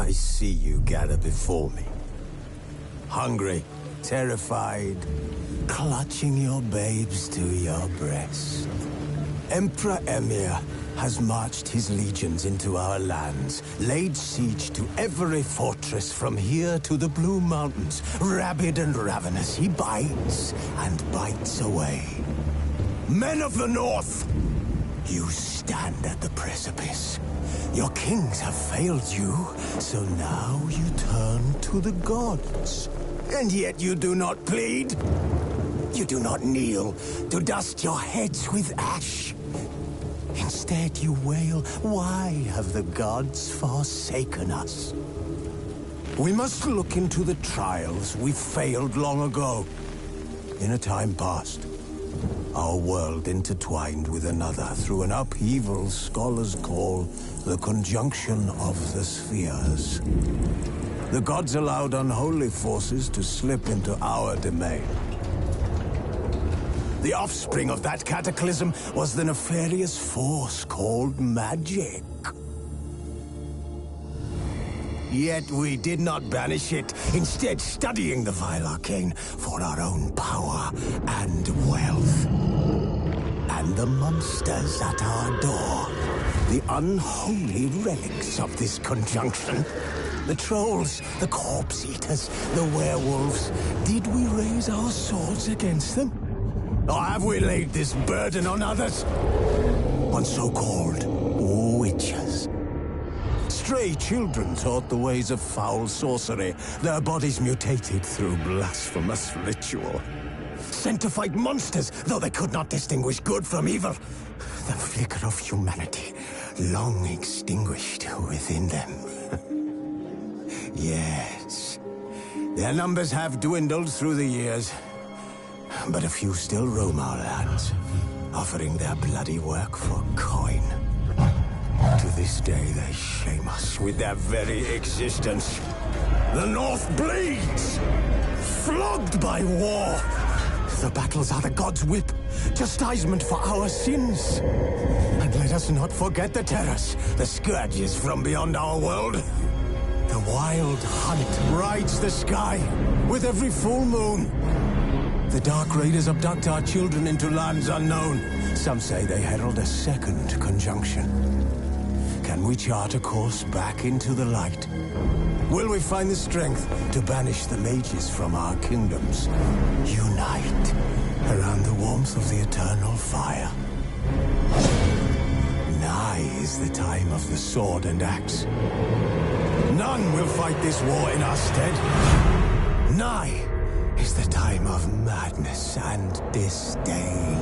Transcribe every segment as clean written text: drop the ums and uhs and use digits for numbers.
I see you gather before me. Hungry, terrified, clutching your babes to your breast. Emperor Emir has marched his legions into our lands, laid siege to every fortress from here to the Blue Mountains. Rabid and ravenous, he bites and bites away. Men of the North, you stand at the precipice. Your kings have failed you, so now you turn to the gods. And yet you do not plead. You do not kneel to dust your heads with ash. Instead you wail, why have the gods forsaken us? We must look into the trials we failed long ago. In a time past, our world intertwined with another through an upheaval scholars call the conjunction of the spheres. The gods allowed unholy forces to slip into our domain. The offspring of that cataclysm was the nefarious force called magic. Yet we did not banish it, instead studying the vile arcane for our own power and wealth. And the monsters at our door, the unholy relics of this conjunction. The trolls, the corpse-eaters, the werewolves. Did we raise our swords against them? Or have we laid this burden on others? On so-called witches. Stray children taught the ways of foul sorcery, their bodies mutated through blasphemous ritual. Sent to fight monsters, though they could not distinguish good from evil. The flicker of humanity, long extinguished within them. Yes, their numbers have dwindled through the years, but a few still roam our lands, offering their bloody work for coin. To this day, they shame us with their very existence. The North bleeds, flogged by war. The battles are the gods' whip, chastisement for our sins. And let us not forget the terrors, the scourges from beyond our world. The wild hunt rides the sky with every full moon. The Dark Raiders abduct our children into lands unknown. Some say they herald a second conjunction. Can we chart a course back into the light? Will we find the strength to banish the mages from our kingdoms? Unite around the warmth of the eternal fire. Nigh is the time of the sword and axe. None will fight this war in our stead. Nigh is the time of madness and disdain.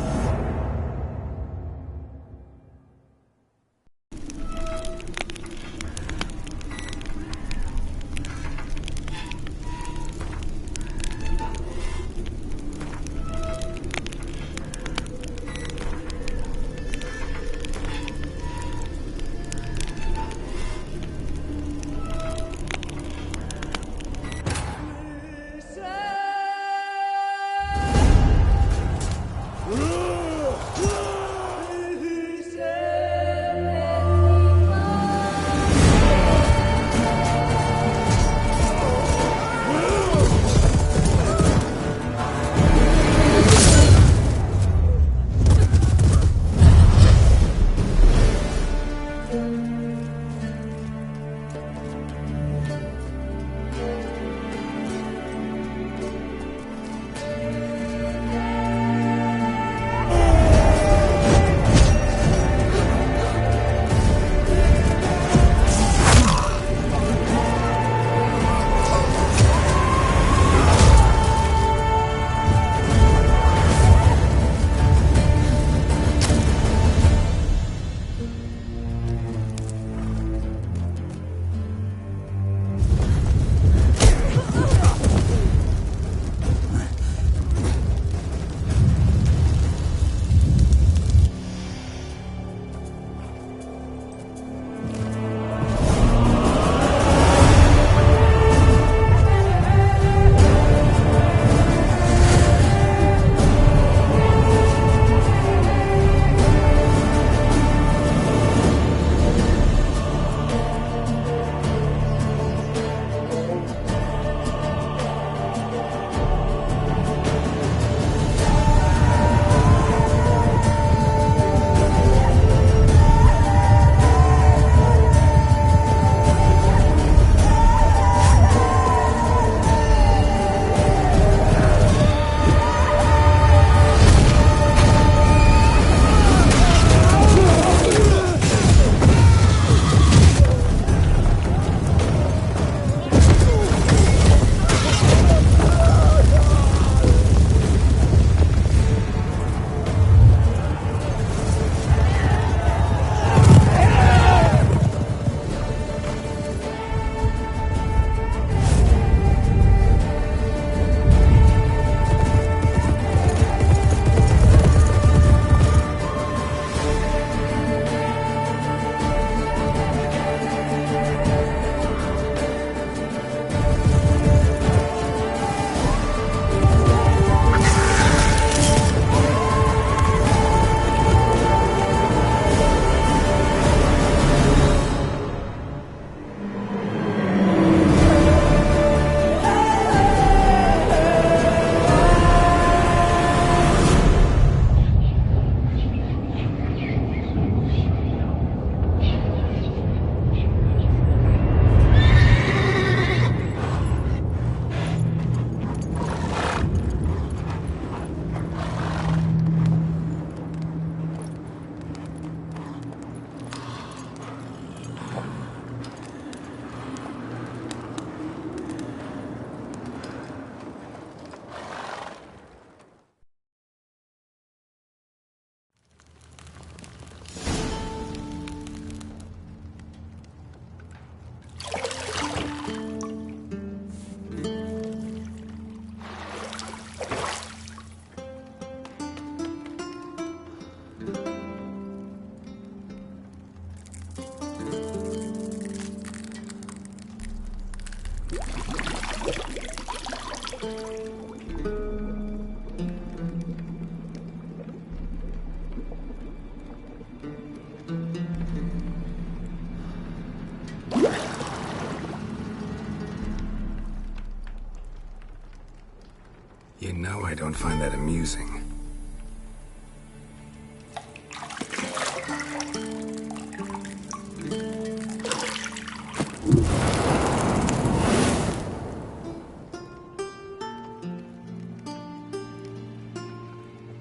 You know I don't find that amusing.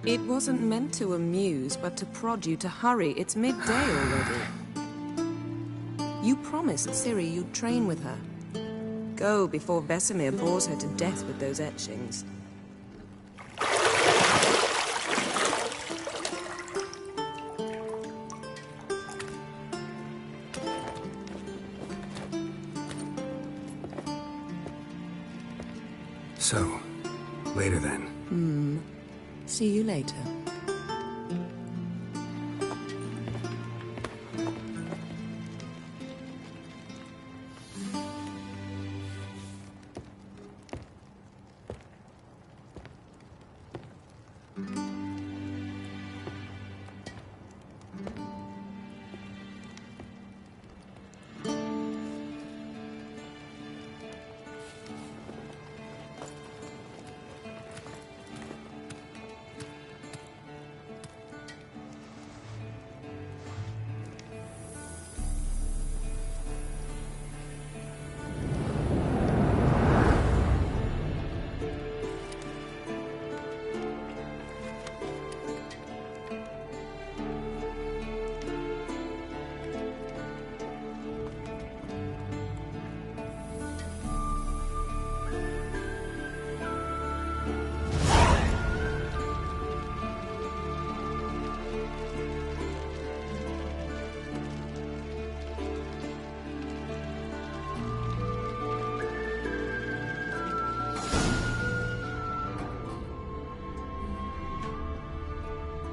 It wasn't meant to amuse, but to prod you to hurry. It's midday already. You promised Ciri you'd train with her. Go before Vesemir bores her to death with those etchings. So, later then. See you later.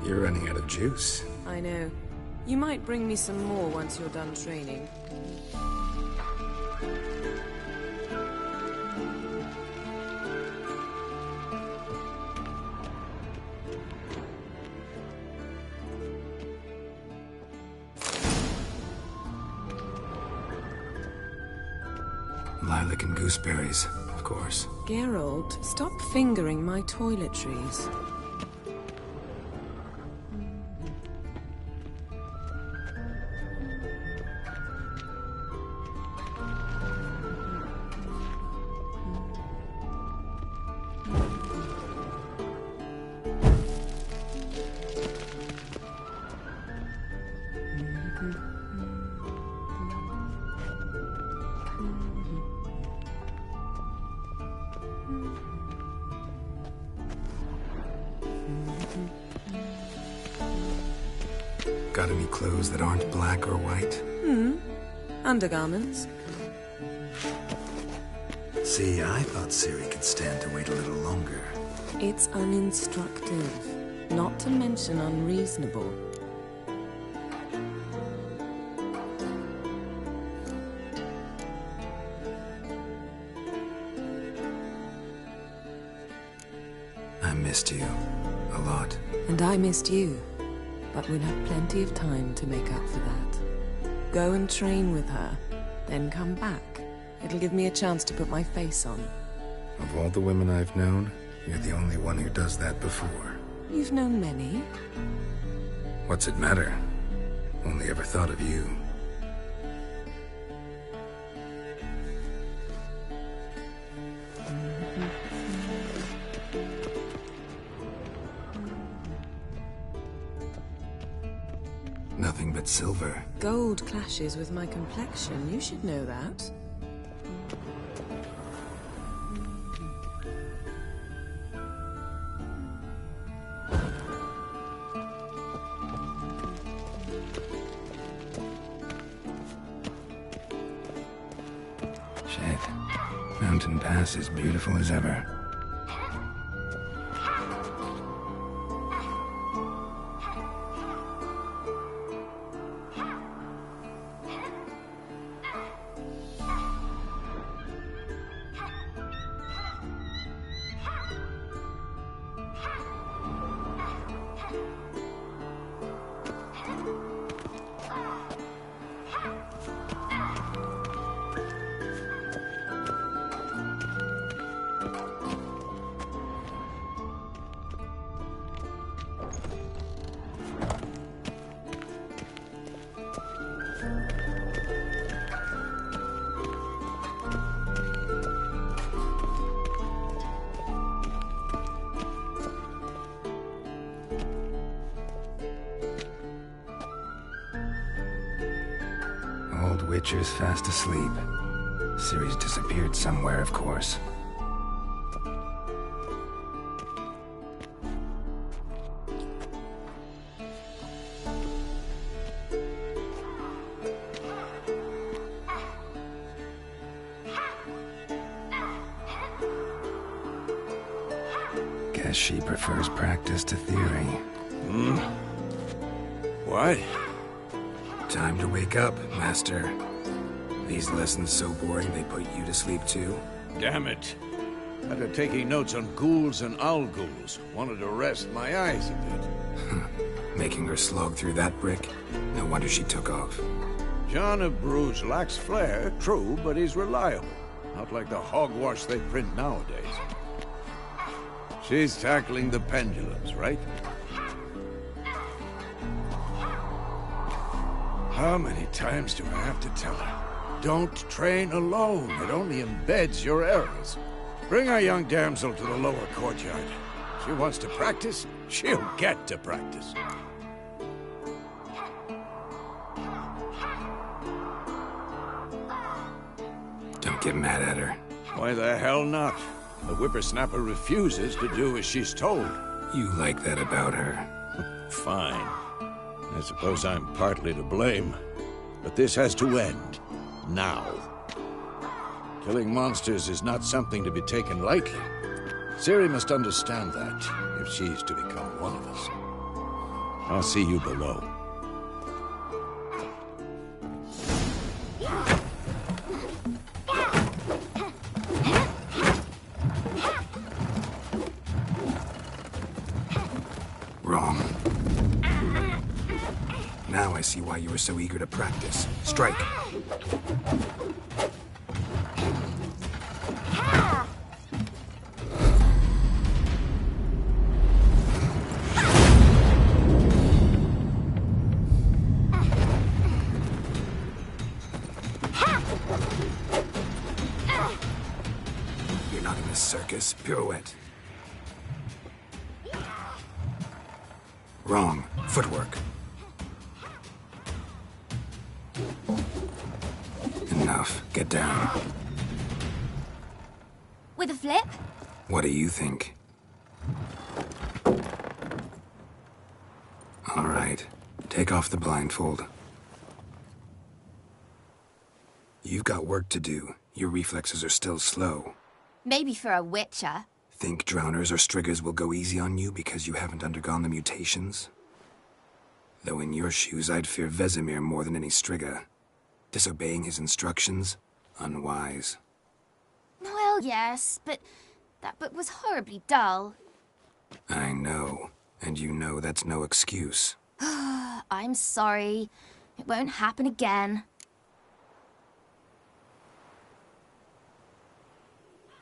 You're running out of juice. I know. You might bring me some more once you're done training. Lilac and gooseberries, of course. Geralt, stop fingering my toiletries. Got any clothes that aren't black or white? Undergarments. See, I thought Ciri could stand to wait a little longer. It's uninstructive, not to mention unreasonable. I missed you. A lot. And I missed you. But we'll have plenty of time to make up for that. Go and train with her, then come back. It'll give me a chance to put my face on. Of all the women I've known, you're the only one who does that before. You've known many. What's it matter? Only ever thought of you. Nothing but silver. Gold clashes with my complexion. You should know that. Shit. Mountain Pass is beautiful as ever. Witcher's fast asleep. Ciri's disappeared somewhere, of course. Guess she prefers practice to theory. What? Time to wake up, Master. These lessons so boring they put you to sleep too? Damn it. After taking notes on ghouls and owl-ghouls, wanted to rest my eyes a bit. Making her slog through that brick? No wonder she took off. John of Bruges lacks flair, true, but he's reliable. Not like the hogwash they print nowadays. She's tackling the pendulums, right? How many times do I have to tell her? Don't train alone. It only embeds your errors. Bring our young damsel to the lower courtyard. She wants to practice, she'll get to practice. Don't get mad at her. Why the hell not? The whippersnapper refuses to do as she's told. You like that about her. Fine. I suppose I'm partly to blame. But this has to end. Now. Killing monsters is not something to be taken lightly. Ciri must understand that, if she's to become one of us. I'll see you below. Wrong. Now I see why you were so eager to practice. Strike. You're not in a circus. Pirouette. Wrong. Footwork. Enough. Get down. With a flip? What do you think? All right. Take off the blindfold. You've got work to do. Your reflexes are still slow. Maybe for a witcher. Think drowners or striggers will go easy on you because you haven't undergone the mutations? Though in your shoes, I'd fear Vesemir more than any strigger. Disobeying his instructions? Unwise. Well, yes, but that book was horribly dull. I know. And you know that's no excuse. I'm sorry. It won't happen again.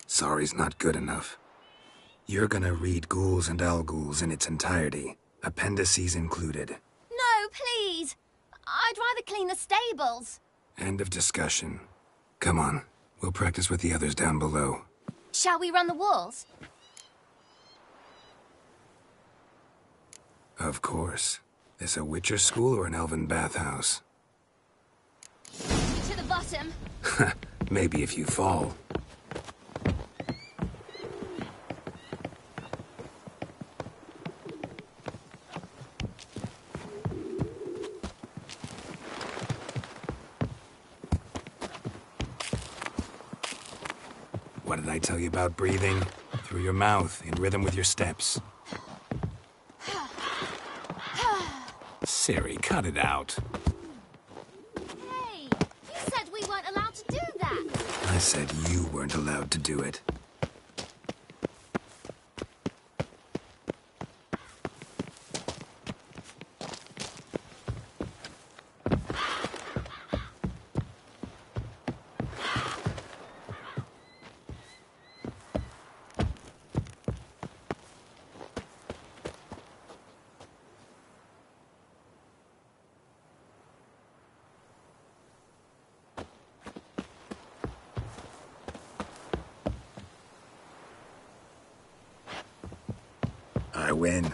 Sorry's not good enough. You're gonna read Ghouls and Owl-Ghouls in its entirety, appendices included. No, please! I'd rather clean the stables. End of discussion. Come on, we'll practice with the others down below. Shall we run the walls? Of course. This a Witcher school or an elven bathhouse? To the bottom. Maybe if you fall. What did I tell you about breathing? Through your mouth, in rhythm with your steps. Ciri, cut it out. Hey, you said we weren't allowed to do that. I said you weren't allowed to do it. I win.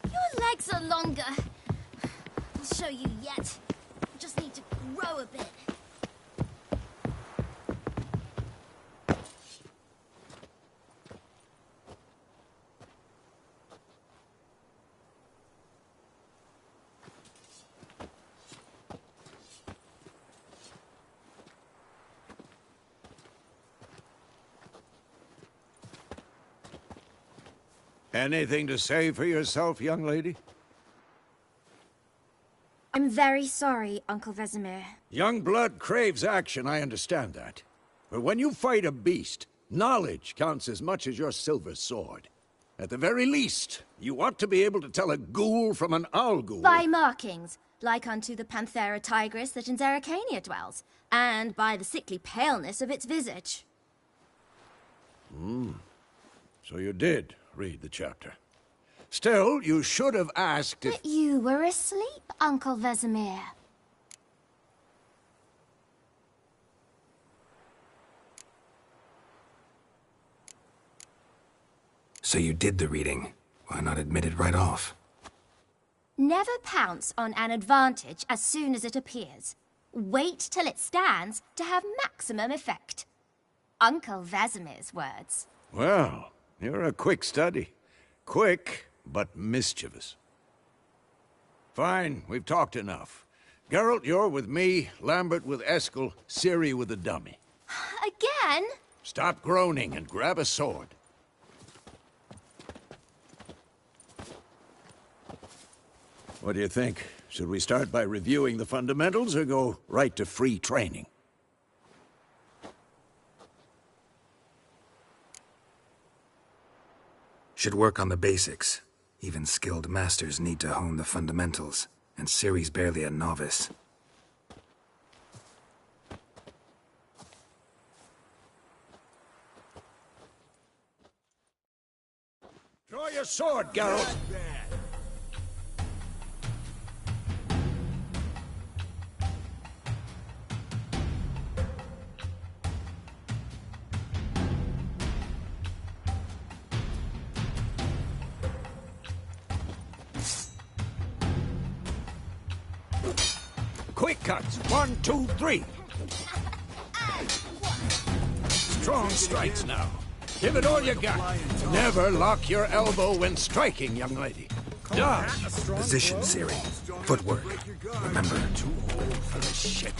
Your legs are longer. I'll show you yet. Just need to grow a bit. Anything to say for yourself, young lady? I'm very sorry, Uncle Vesemir. Young blood craves action, I understand that. But when you fight a beast, knowledge counts as much as your silver sword. At the very least, you ought to be able to tell a ghoul from an owl ghoul. By markings, like unto the Panthera tigris that in Zerrikania dwells, and by the sickly paleness of its visage. So you did read the chapter. Still, you should have asked if... But you were asleep, Uncle Vesemir. So you did the reading. Why not admit it right off? Never pounce on an advantage as soon as it appears. Wait till it stands to have maximum effect. Uncle Vesemir's words. Well, you're a quick study. Quick, but mischievous. Fine, we've talked enough. Geralt, you're with me, Lambert with Eskel, Ciri with the dummy. Again? Stop groaning and grab a sword. What do you think? Should we start by reviewing the fundamentals or go right to free training? Should work on the basics. Even skilled masters need to hone the fundamentals, and Ciri's barely a novice. Draw your sword, Geralt! Quick cuts. 1, 2, 3. Strong strikes now. Give it all you got. Never lock your elbow when striking, young lady. Dodge. Position, Ciri. Footwork. Remember. Too old for this shit.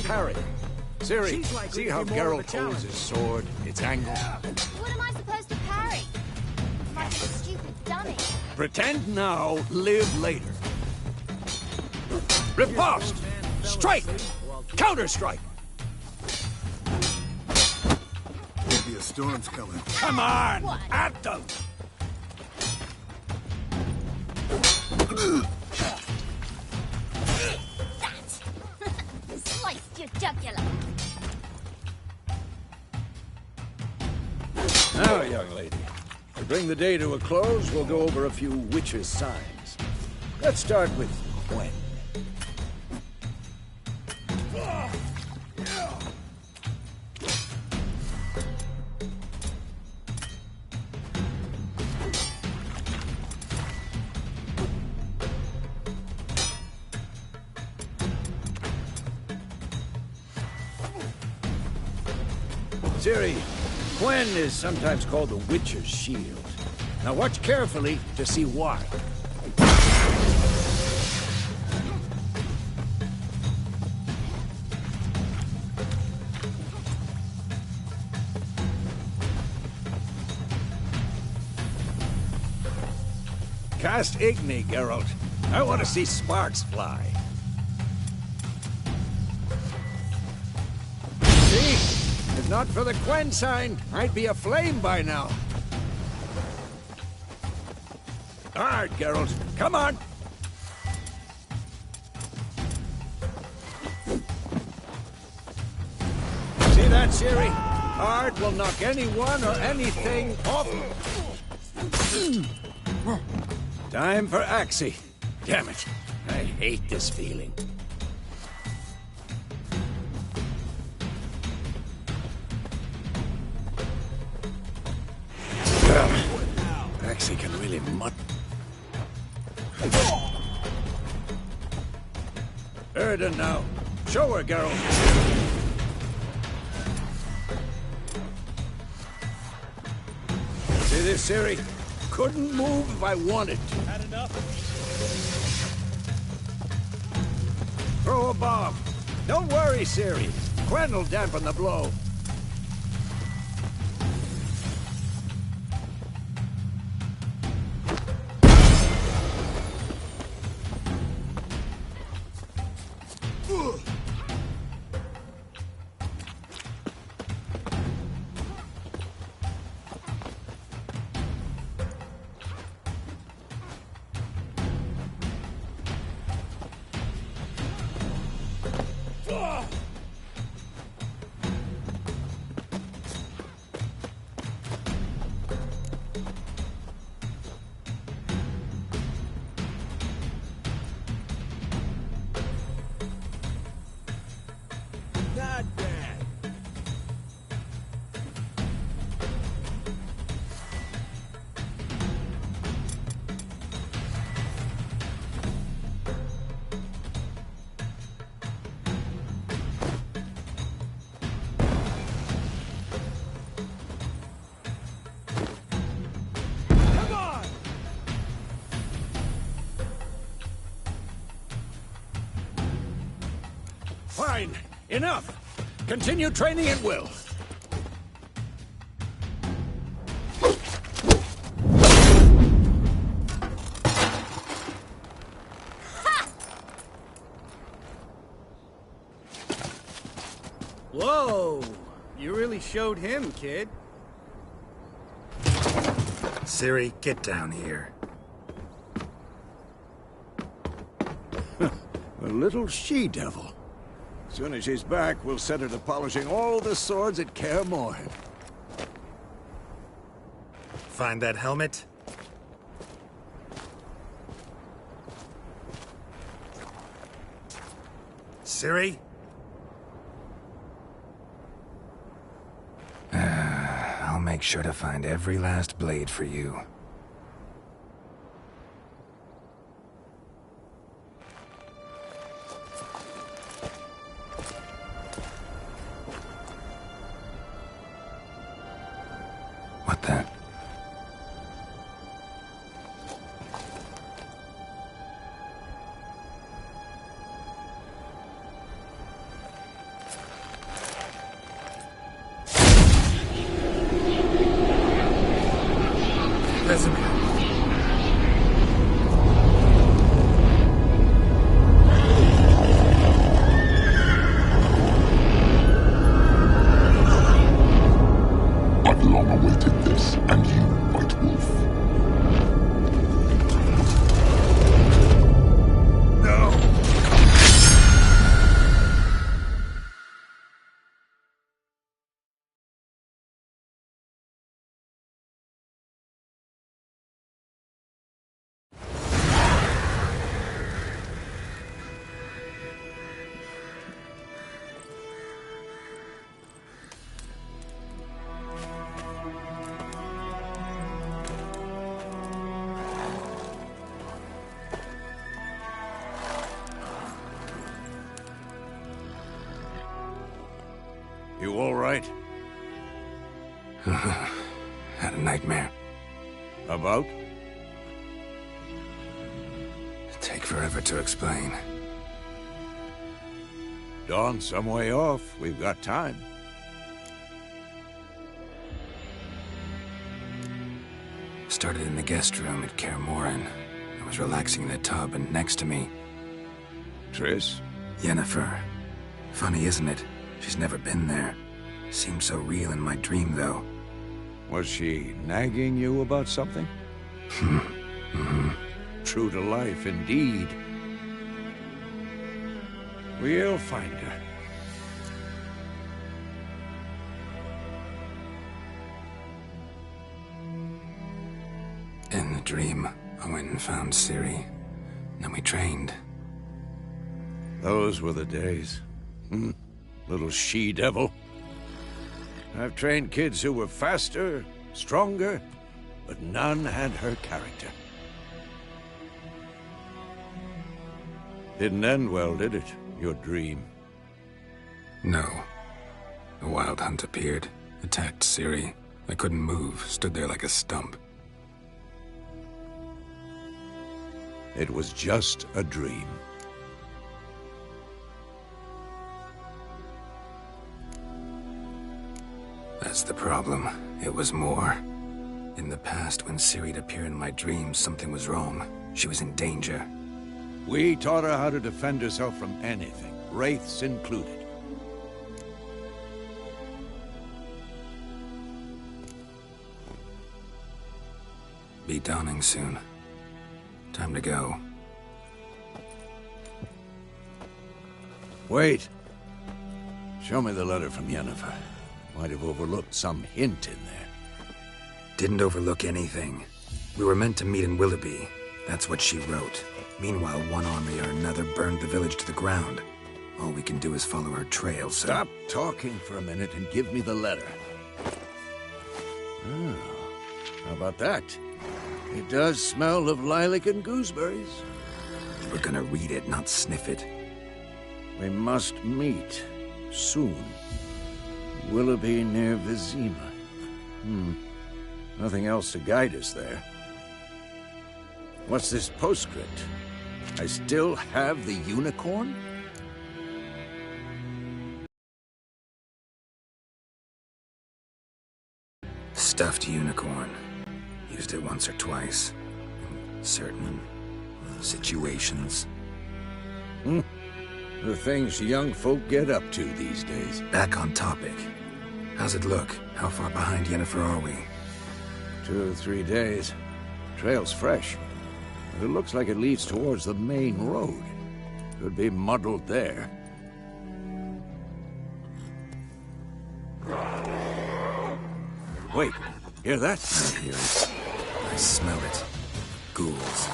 Parry. Ciri, see how Geralt holds his sword, its angle? What am I supposed to parry? Like a stupid dummy. Pretend now, live later. Riposte! Strike! Counter-strike! Maybe a storm's coming. Come on! At them! Sliced your jugular. Now, young lady, to bring the day to a close, we'll go over a few witches' signs. Let's start with Gwen. Ciri, Gwen is sometimes called the Witcher's Shield. Now watch carefully to see why. Cast Igni, Geralt. I want to see sparks fly. See? If not for the Gwen sign, I'd be aflame by now. All right, Geralt. Come on! See that, Ciri? Hard will knock anyone or anything off. Time for Axie. Damn it. I hate this feeling. Actually can really mud. Erden now. Show her, Geralt. See this, Ciri? Couldn't move if I wanted to. Had enough? Throw a bomb. Don't worry, Ciri. Quen will dampen the blow. Not bad. Come on! Fine. Enough. Continue training at will. Whoa! You really showed him, kid. Ciri, get down here. A little she-devil. As soon as she's back, we'll set her to polishing all the swords at Kaer Morhen. Find that helmet? Ciri? I'll make sure to find every last blade for you. What the? Vesemir. I've long awaited this, and you, White Wolf. No! You all right? Had a nightmare. About? Take forever to explain. Dawn's some way off. We've got time. Started in the guest room at Kaer Morhen. I was relaxing in a tub, and next to me, Triss? Yennefer. Funny, isn't it? She's never been there. Seemed so real in my dream, though. Was she nagging you about something? True to life, indeed. We'll find her. In the dream, I went and found Ciri. And we trained. Those were the days. Little she-devil. I've trained kids who were faster, stronger, but none had her character. Didn't end well, did it? Your dream? No. A wild hunt appeared, attacked Ciri. I couldn't move, stood there like a stump. It was just a dream. That's the problem. It was more. In the past, when Ciri'd appear in my dreams, something was wrong. She was in danger. We taught her how to defend herself from anything, wraiths included. Be dawning soon. Time to go. Wait. Show me the letter from Yennefer. Might have overlooked some hint in there. Didn't overlook anything. We were meant to meet in Willoughby. That's what she wrote. Meanwhile, one army or another burned the village to the ground. All we can do is follow her trail, so... Stop talking for a minute and give me the letter. Oh, how about that? It does smell of lilac and gooseberries. We're gonna read it, not sniff it. We must meet soon. Willoughby near Vizima. Nothing else to guide us there. What's this postscript? I still have the unicorn? Stuffed unicorn. Used it once or twice. In certain situations. The things young folk get up to these days. Back on topic. How's it look? How far behind Yennefer are we? 2 or 3 days. Trail's fresh. But it looks like it leads towards the main road. Could be muddled there. Wait, hear that? I hear it. I smell it. Ghouls.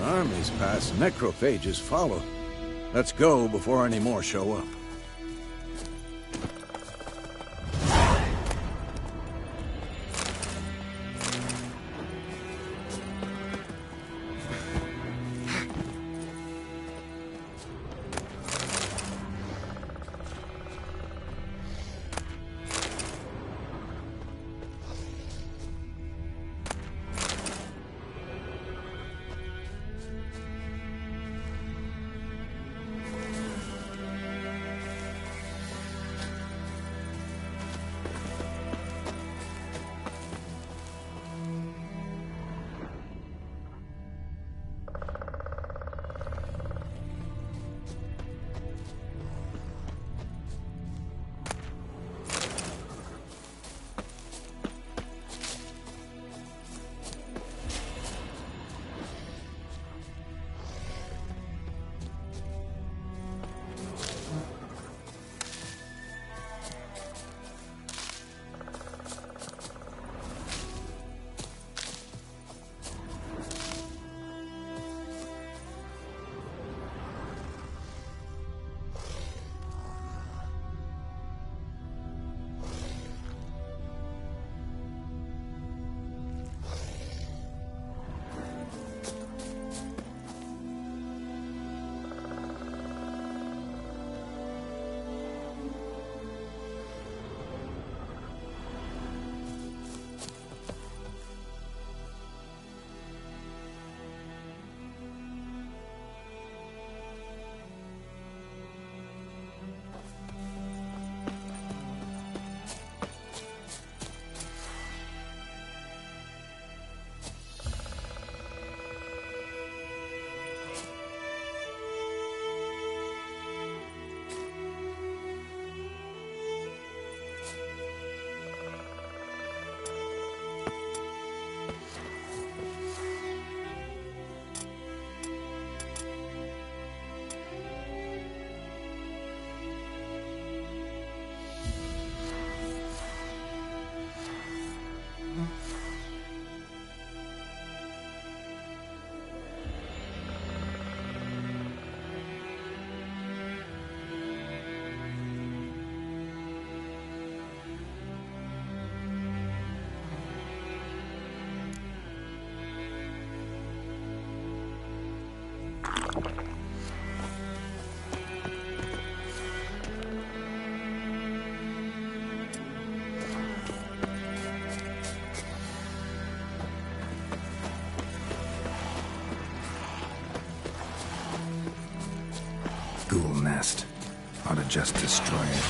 Armies pass, necrophages follow. Let's go before any more show up. just destroy it.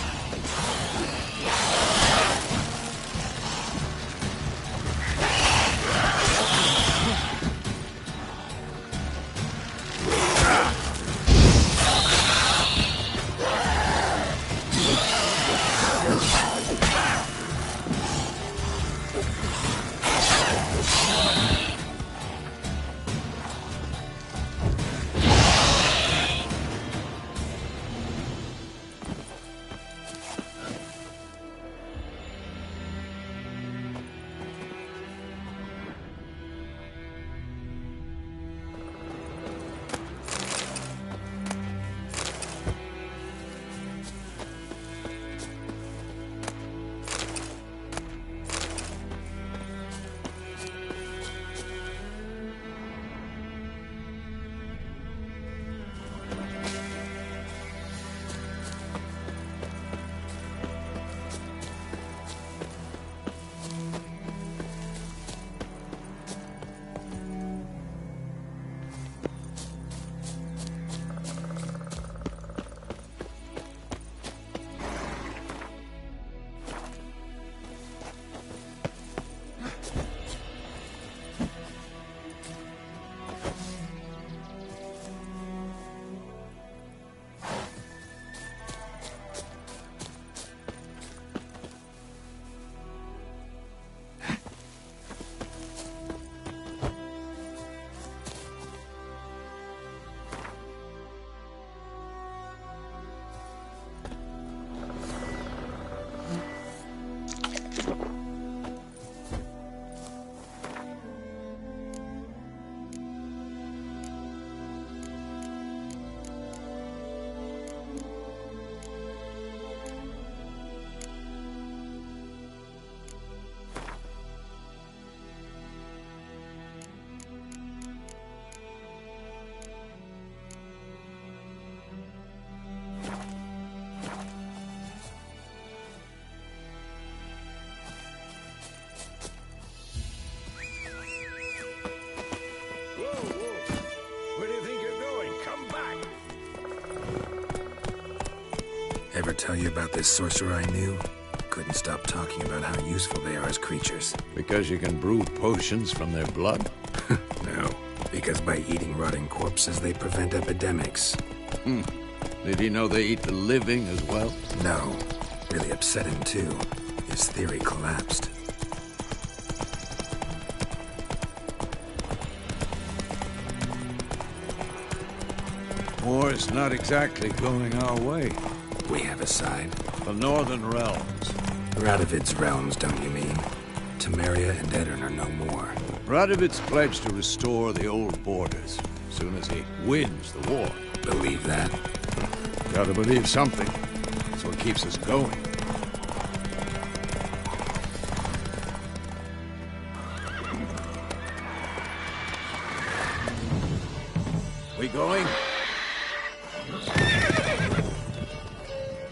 Ever tell you about this sorcerer I knew? Couldn't stop talking about how useful they are as creatures. Because you can brew potions from their blood? No, because by eating rotting corpses, they prevent epidemics. Did he know they eat the living as well? No. Really upset him, too. His theory collapsed. War's not exactly going our way. We have a side. The Northern Realms. Radovid's realms, don't you mean? Temeria and Edirn are no more. Radovid's pledged to restore the old borders as soon as he wins the war. Believe that? Gotta believe something. That's what keeps us going. We going?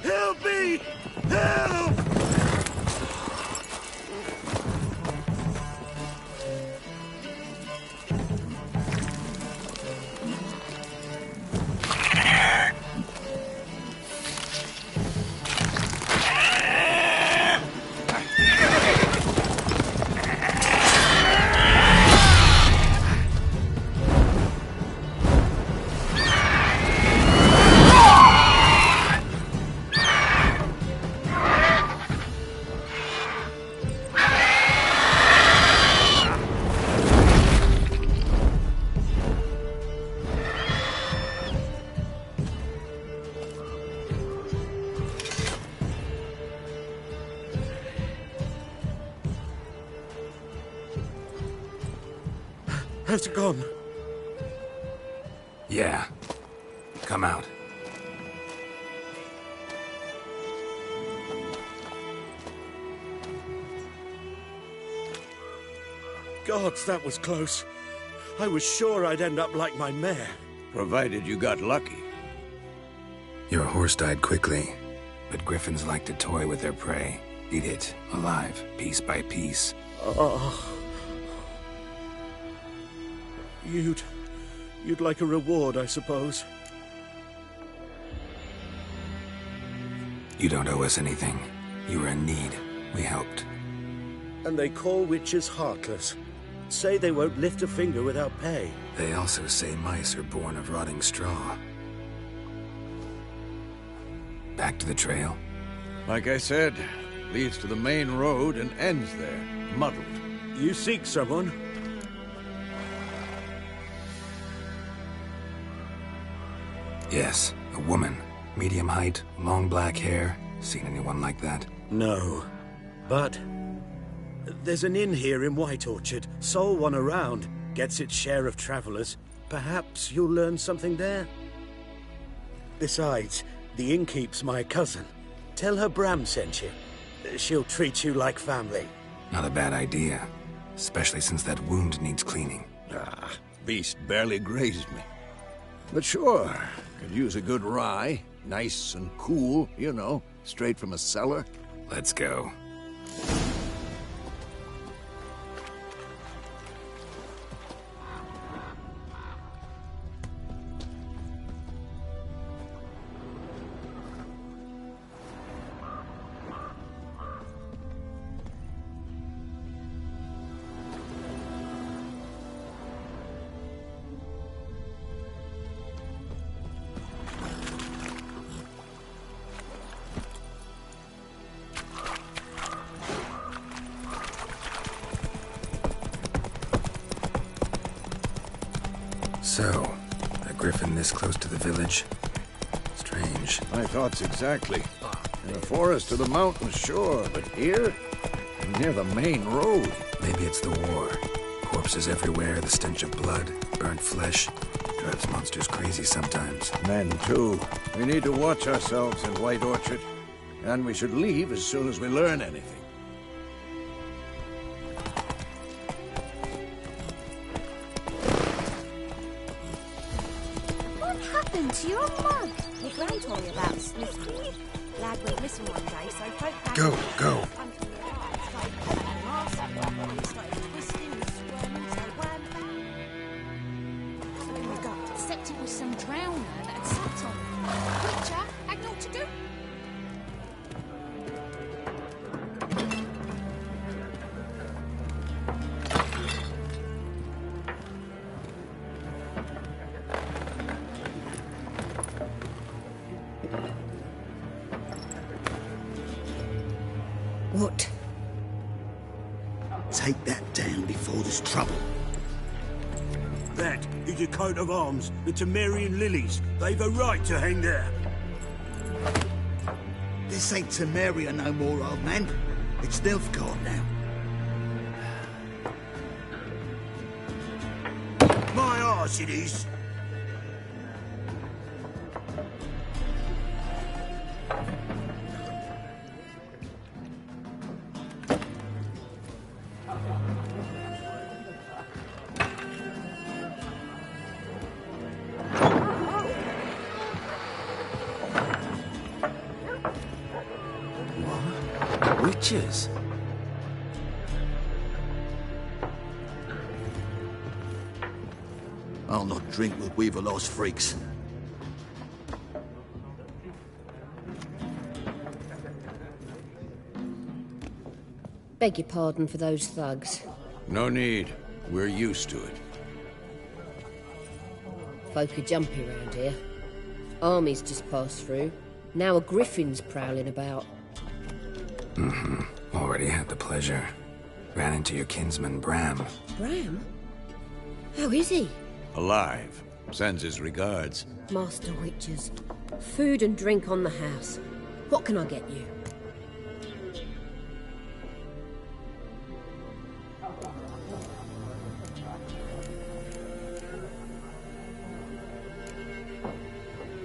Help me! Help! Has it gone? Yeah. Come out. Gods, that was close. I was sure I'd end up like my mare. Provided you got lucky. Your horse died quickly, but griffins like to toy with their prey. Eat it, alive, piece by piece. Oh. You'd like a reward, I suppose. You don't owe us anything. You were in need. We helped. And they call witches heartless. Say they won't lift a finger without pay. They also say mice are born of rotting straw. Back to the trail? Like I said, leads to the main road and ends there, muddled. You seek someone? Yes, a woman. Medium height, long black hair. Seen anyone like that? No. But there's an inn here in White Orchard. Sole one around. Gets its share of travelers. Perhaps you'll learn something there? Besides, the innkeep's my cousin. Tell her Bram sent you. She'll treat you like family. Not a bad idea. Especially since that wound needs cleaning. Beast barely grazed me. But sure, could use a good rye. Nice and cool, you know, straight from a cellar. Let's go. So, a griffin this close to the village? Strange. My thoughts exactly. In the forest or the mountains, sure, but here? Near the main road. Maybe it's the war. Corpses everywhere, the stench of blood, burnt flesh. Drives monsters crazy sometimes. Men, too. We need to watch ourselves in White Orchard. And we should leave as soon as we learn anything. What happened to your mug? My gran told me about Sniffy. Lad went missing one day, so folk found Go, him. go. Except it was some drowner that had sat on him. Witcher had naught to do. What? Take that down before there's trouble. That is a coat of arms, the Temerian lilies. They've a right to hang there. This ain't Temeria no more, old man. It's Nilfgaard now. My arse it is. Witches? I'll not drink with Weaverlost freaks. Beg your pardon for those thugs. No need. We're used to it. Folk are jumpy around here. Armies just passed through. Now a griffin's prowling about. Already had the pleasure. Ran into your kinsman, Bram. Bram? How is he? Alive. Sends his regards. Master Witches. Food and drink on the house. What can I get you?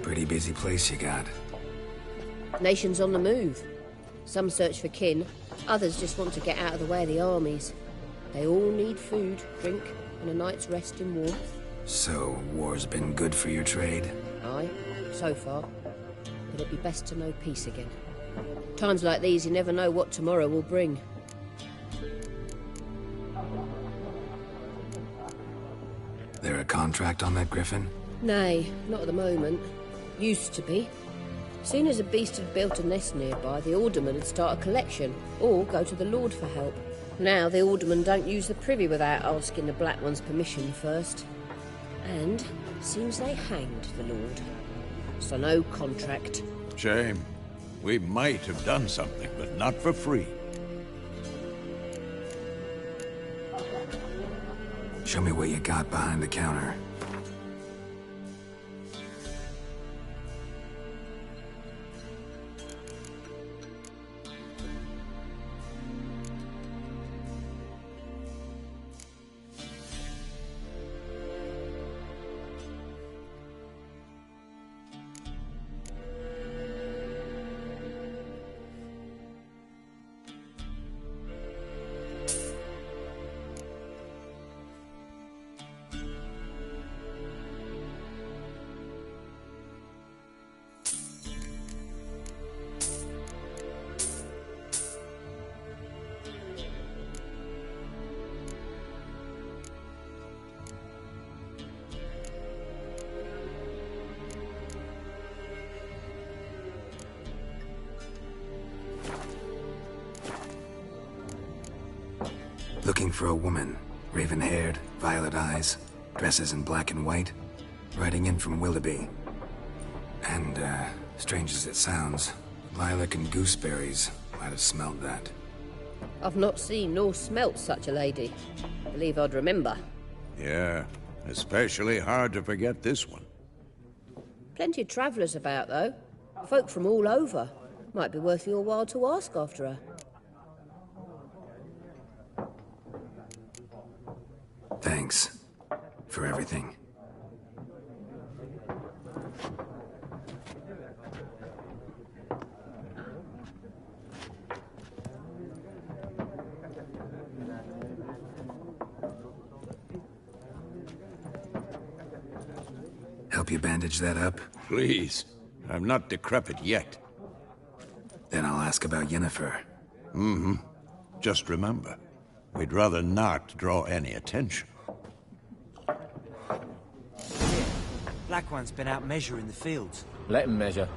Pretty busy place you got. Nations on the move. Some search for kin, others just want to get out of the way of the armies. They all need food, drink, and a night's rest in warmth. So, war's been good for your trade? Aye, so far. But it'd be best to know peace again. Times like these, you never know what tomorrow will bring. There a contract on that griffin? Nay, not at the moment. Used to be. Soon as a beast had built a nest nearby, the alderman would start a collection, or go to the Lord for help. Now the aldermen don't use the privy without asking the Black One's permission first. And seems they hanged the Lord. So no contract. Shame. We might have done something, but not for free. Show me what you got behind the counter. Looking for a woman. Raven-haired, violet eyes, dresses in black and white. Riding in from Willoughby. And, strange as it sounds, lilac and gooseberries might have smelled that. I've not seen nor smelt such a lady. Believe I'd remember. Yeah, especially hard to forget this one. Plenty of travellers about, though. Folk from all over. Might be worth your while to ask after her. Thanks for everything. Help you bandage that up? Please. I'm not decrepit yet. Then I'll ask about Yennefer. Mm-hmm. Just remember, we'd rather not draw any attention. Black One's been out measuring the fields. Let him measure.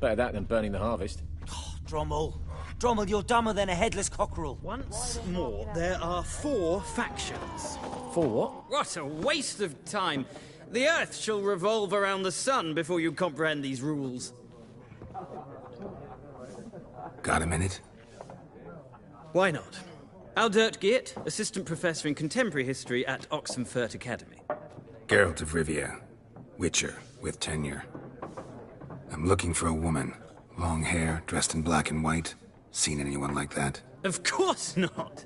Better that than burning the harvest. Oh, Drommel. Drommel, you're dumber than a headless cockerel. Once more, there are 4 factions. 4 what? What a waste of time. The Earth shall revolve around the sun before you comprehend these rules. Got a minute? Why not? Aldert Geert, Assistant Professor in Contemporary History at Oxenfurt Academy. Geralt of Rivia. Witcher, with tenure. I'm looking for a woman. Long hair, dressed in black and white. Seen anyone like that? Of course not.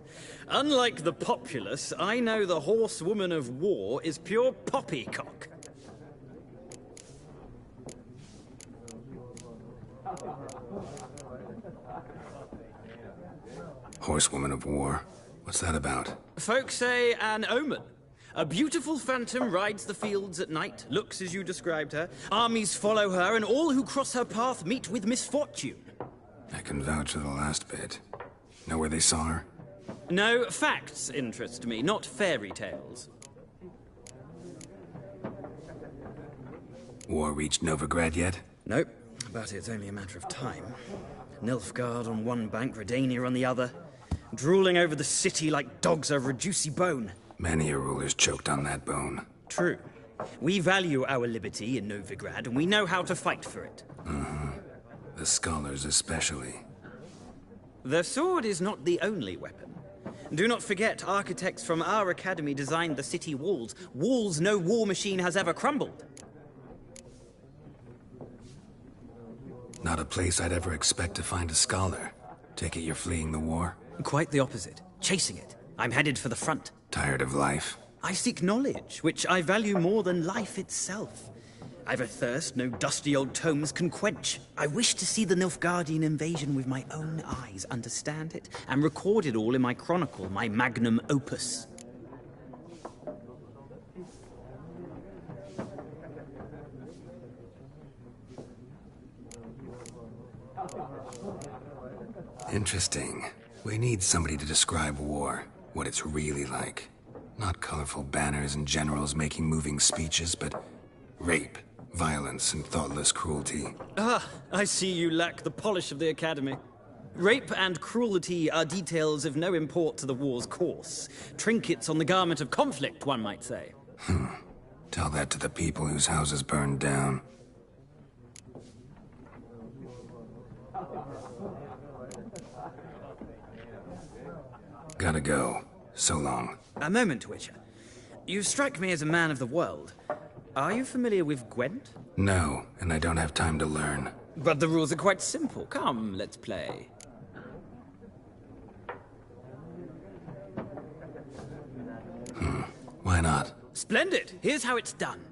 Unlike the populace, I know the horsewoman of war is pure poppycock. Horsewoman of war? What's that about? Folk say an omen. A beautiful phantom rides the fields at night, looks as you described her. Armies follow her, and all who cross her path meet with misfortune. I can vouch for the last bit. Know where they saw her? No, facts interest me, not fairy tales. War reached Novigrad yet? Nope, but it's only a matter of time. Nilfgaard on one bank, Redania on the other. Drooling over the city like dogs over a juicy bone. Many a ruler's choked on that bone. True. We value our liberty in Novigrad, and we know how to fight for it. The scholars especially. The sword is not the only weapon. Do not forget, architects from our academy designed the city walls. Walls no war machine has ever crumbled. Not a place I'd ever expect to find a scholar. Take it you're fleeing the war? Quite the opposite. Chasing it. I'm headed for the front. Tired of life? I seek knowledge, which I value more than life itself. I've a thirst no dusty old tomes can quench. I wish to see the Nilfgaardian invasion with my own eyes, understand it, and record it all in my chronicle, my magnum opus. Interesting. We need somebody to describe war, what it's really like. Not colorful banners and generals making moving speeches, but rape, Violence and thoughtless cruelty. Ah, I see you lack the polish of the Academy. Rape and cruelty are details of no import to the war's course. Trinkets on the garment of conflict, one might say. Tell that to the people whose houses burned down. Gotta go. So long. A moment, Witcher. You strike me as a man of the world. Are you familiar with Gwent? No, and I don't have time to learn. But the rules are quite simple. Come, let's play. Why not? Splendid! Here's how it's done.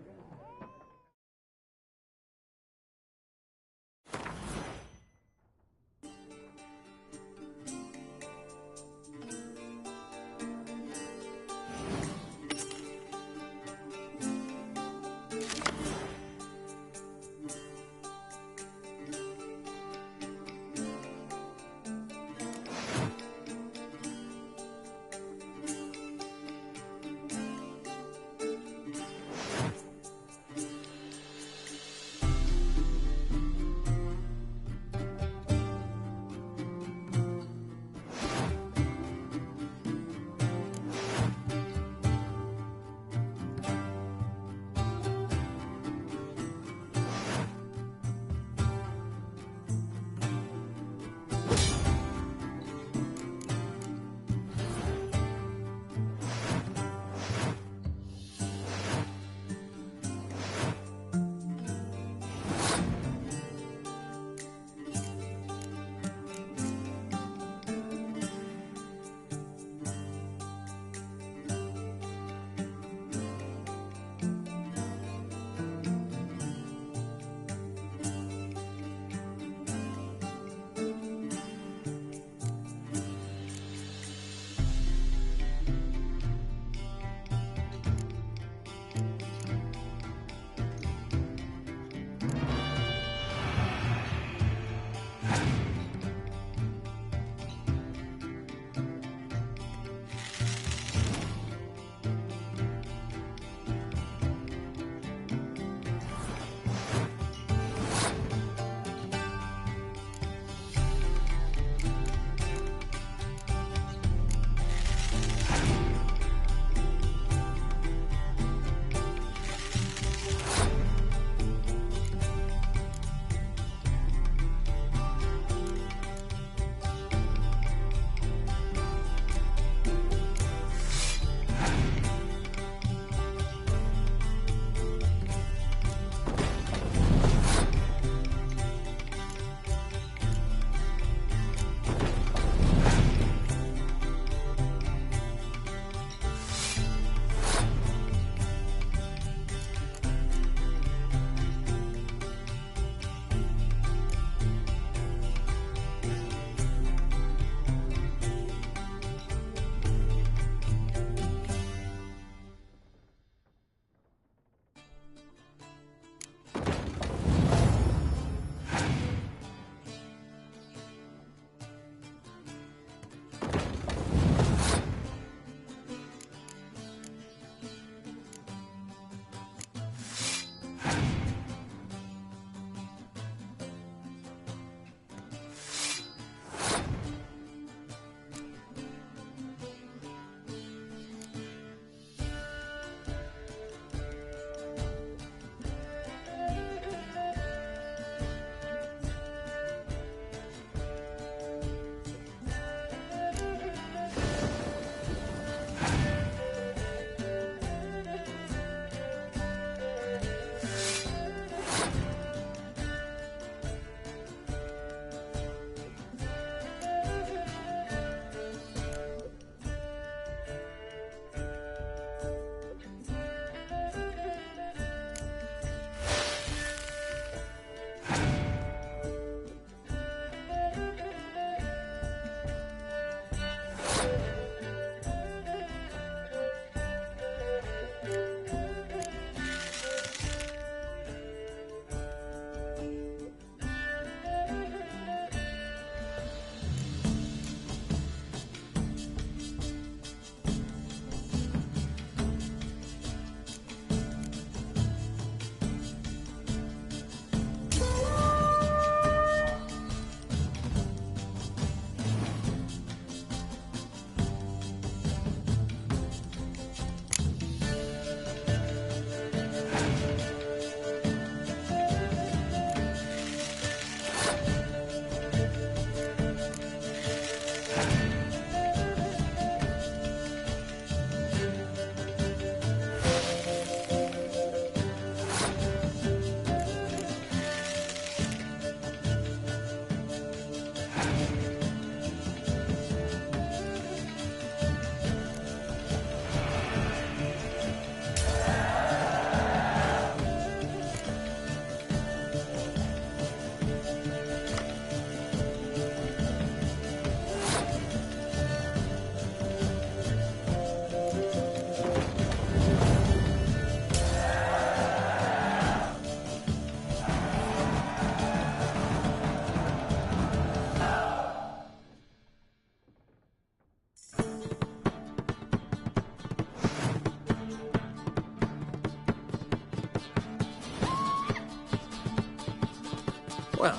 Well,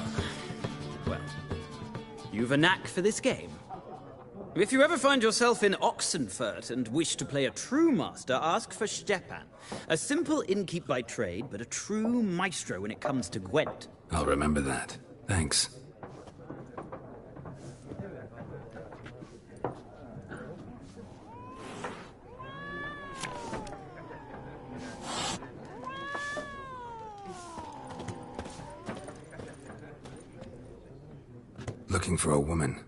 you've a knack for this game. If you ever find yourself in Oxenfurt and wish to play a true master, ask for Stepan. A simple innkeep by trade, but a true maestro when it comes to Gwent. I'll remember that. Thanks. Looking for a woman.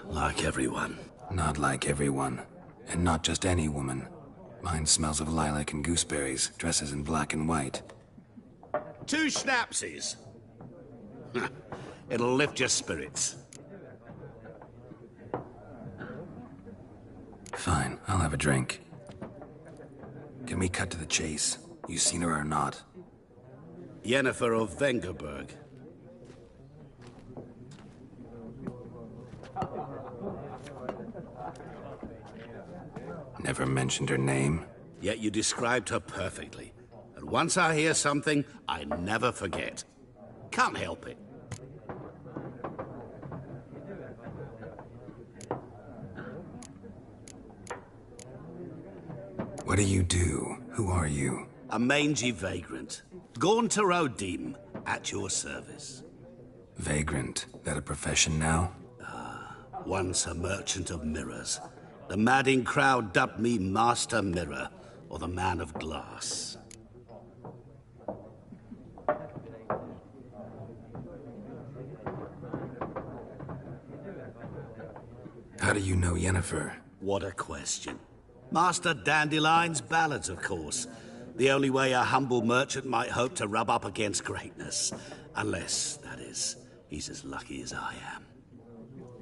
Like everyone. Not like everyone. And not just any woman. Mine smells of lilac and gooseberries, dresses in black and white. 2 schnapsies. It'll lift your spirits. Fine, I'll have a drink. Can we cut to the chase? You seen her or not? Yennefer of Vengerberg. Never mentioned her name. Yet you described her perfectly. And once I hear something, I never forget. Can't help it. What do you do? Who are you? A mangy vagrant. Gaunter Odim, at your service. Vagrant? That a profession now? Once a merchant of mirrors. The madding crowd dubbed me Master Mirror, or the Man of Glass. How do you know Yennefer? What a question. Master Dandelion's ballads, of course. The only way a humble merchant might hope to rub up against greatness. Unless, that is, he's as lucky as I am.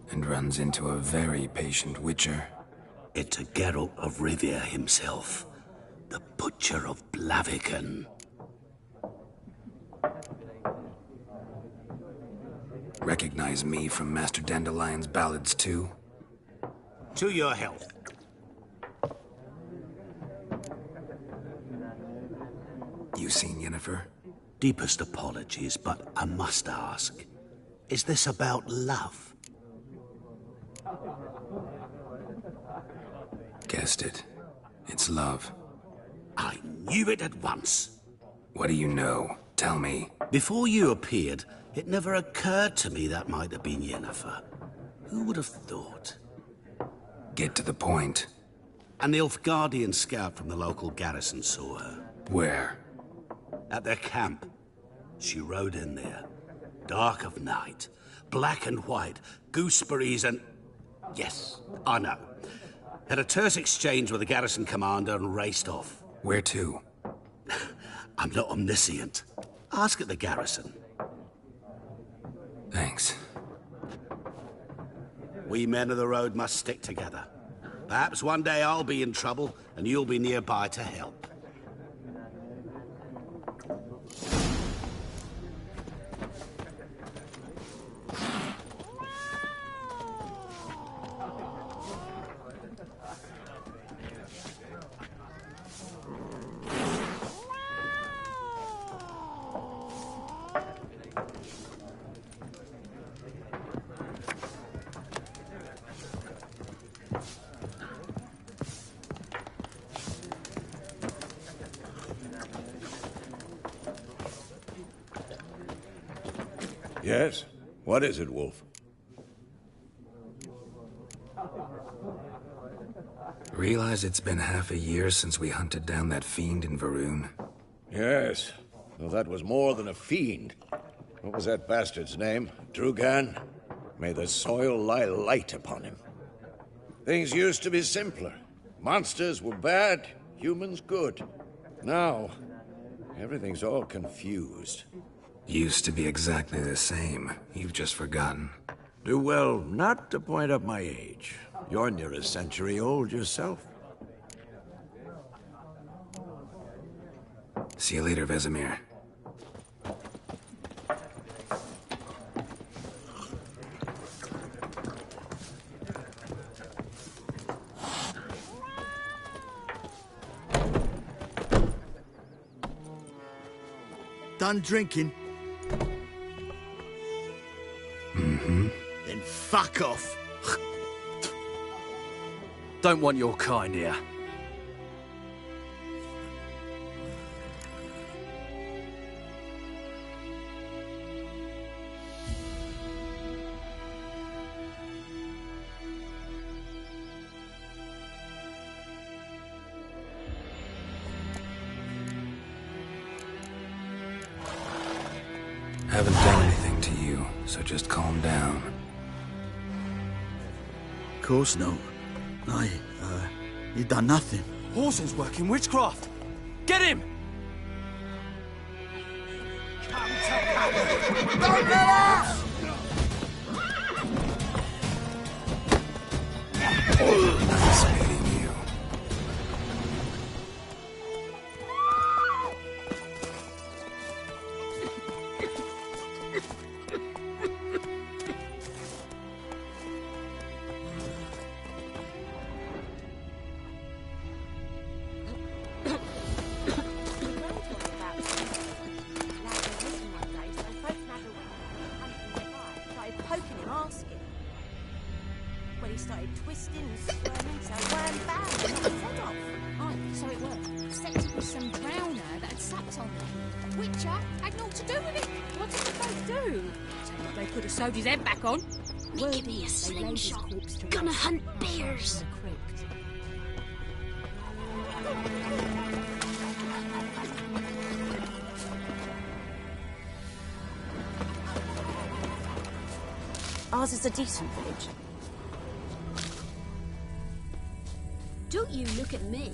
And runs into a very patient witcher. It's a Geralt of Rivia himself. The Butcher of Blaviken. Recognize me from Master Dandelion's ballads, too? To your health. You seen Yennefer? Deepest apologies, but I must ask. Is this about love? Guessed it. It's love. I knew it at once. What do you know? Tell me. Before you appeared, it never occurred to me that might have been Yennefer. Who would have thought? Get to the point. An Nilfgaardian scout from the local garrison saw her. Where? At their camp. She rode in there. Dark of night. Black and white. Gooseberries and... Yes, I know. Had a terse exchange with the garrison commander and raced off. Where to? I'm not omniscient. Ask at the garrison. Thanks. We men of the road must stick together. Perhaps one day I'll be in trouble and you'll be nearby to help. Yes? What is it, Wolf? Realize it's been half a year since we hunted down that fiend in Varun? Yes. Though that was more than a fiend. What was that bastard's name? Drugan? May the soil lie light upon him. Things used to be simpler. Monsters were bad, humans good. Now, everything's all confused. Used to be exactly the same. You've just forgotten. Do well not to point up my age. You're near a century old yourself. See you later, Vesemir. Done drinking? fuck off. Don't want your kind here. Haven't done anything to you, so just calm down. Of course not. You done nothing. Horson's working witchcraft. Get him! Don't let us! Nice meeting you. Poking him, asking. Well, he started twisting and squirming, so wham bam, knocked his head off. Oh, so it was. Except it was some drowner that had sapped on him. Witcher had naught to do with it. What did the folk do? So they could have sewed his head back on. Give me a slingshot. Gonna hunt bears. Ours is a decent village. Don't you look at me.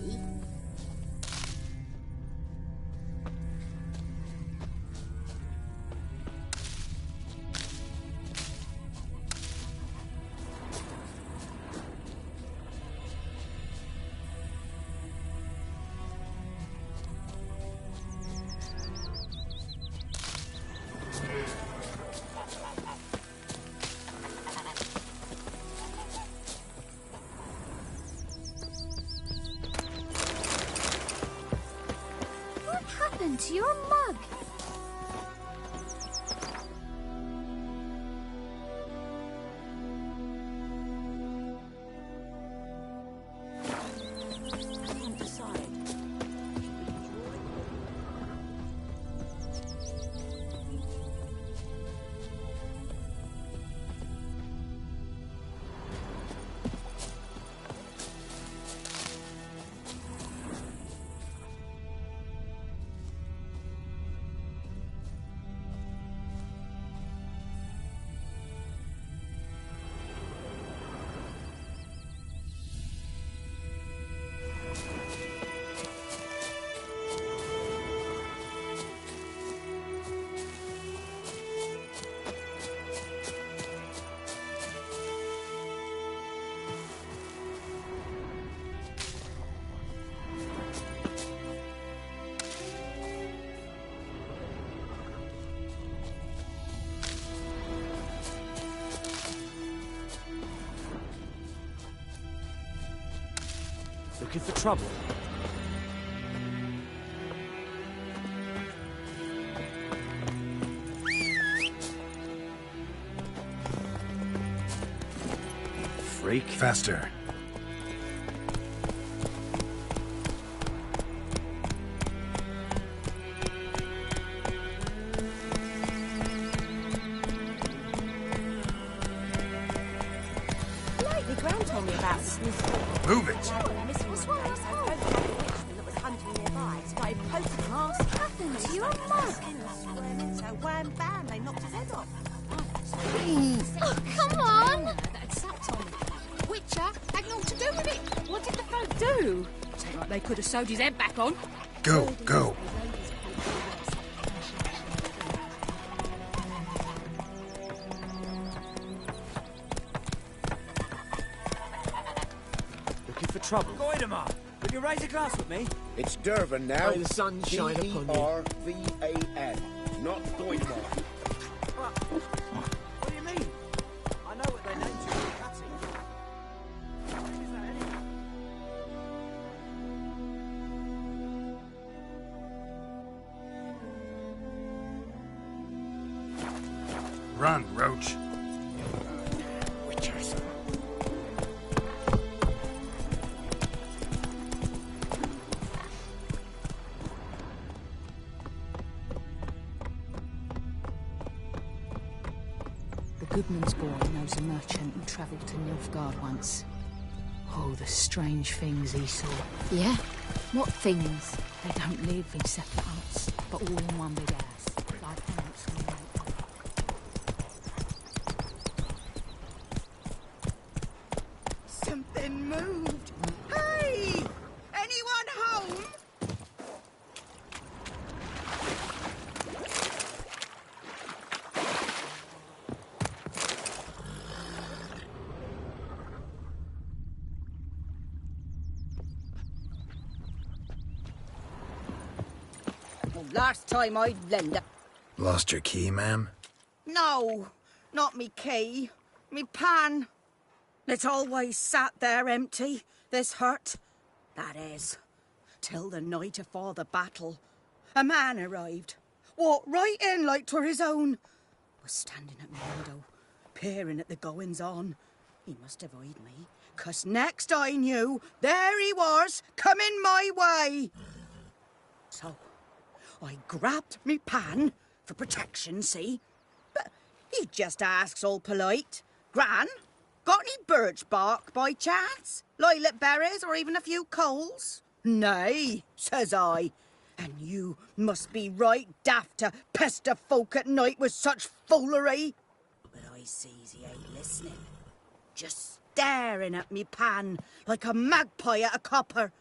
To your mug. Looking for trouble? Freak. Faster. Lately, Gran told me about Smith. Move it! To your mug. So wham bam, they knocked his head off. Oh, come on! That had sapped on him. Witcher had naught to do with it. What did the folk do? Seemed like they could have sewed his head back on. Go, go. Looking for trouble? Goidemar, would you raise a glass with me? It's Durvan now. May the sun shine upon you. Dervan, not Goidemar. What do you mean? I know what they named you for cutting. Is that Run, Roach. Desmond's boy knows a merchant who travelled to Nilfgaard once. Oh, the strange things he saw. Yeah? What things? They don't live in separate huts, but all in one big house, like ants on an oak. Something moved. Hey! Anyone home? Well, last time I'd lend a... Lost your key, ma'am? No, not me key. Me pan. It's always sat there empty, this hut. That is, till the night afore the battle. A man arrived, walked right in like 'twere his own. Was standing at my window, peering at the goings-on. He must have eyed me, 'cause next I knew, there he was, coming my way. So, I grabbed me pan, for protection, see? But he just asks all polite, Gran, got any birch bark by chance? Lilac berries or even a few coals? Nay, says I. And you must be right daft to pester folk at night with such foolery. But I sees he ain't listening. Just staring at me pan like a magpie at a copper.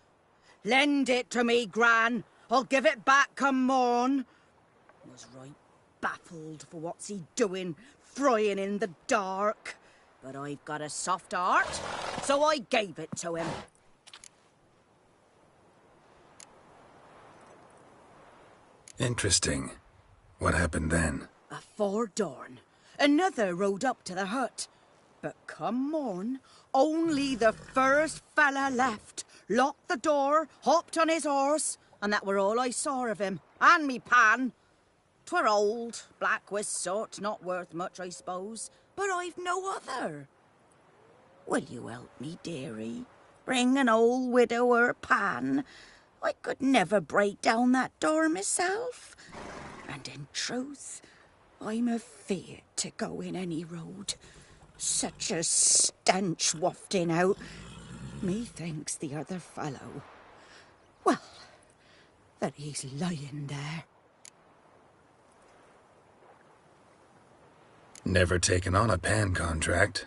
Lend it to me, Gran. I'll give it back come morn. Was right baffled for what's he doing, frying in the dark. But I've got a soft heart, so I gave it to him. Interesting. What happened then? Afore dawn, another rode up to the hut. But come morn, only the first fella left, locked the door, hopped on his horse, and that were all I saw of him, and me pan. 'Twere old, black with soot, not worth much, I suppose, but I've no other. Will you help me, dearie? Bring an old widower pan. I could never break down that door myself. And in truth, I'm afeard to go in any road. Such a stench wafting out. Methinks the other fellow, well, that he's lying there. Never taken on a pan contract.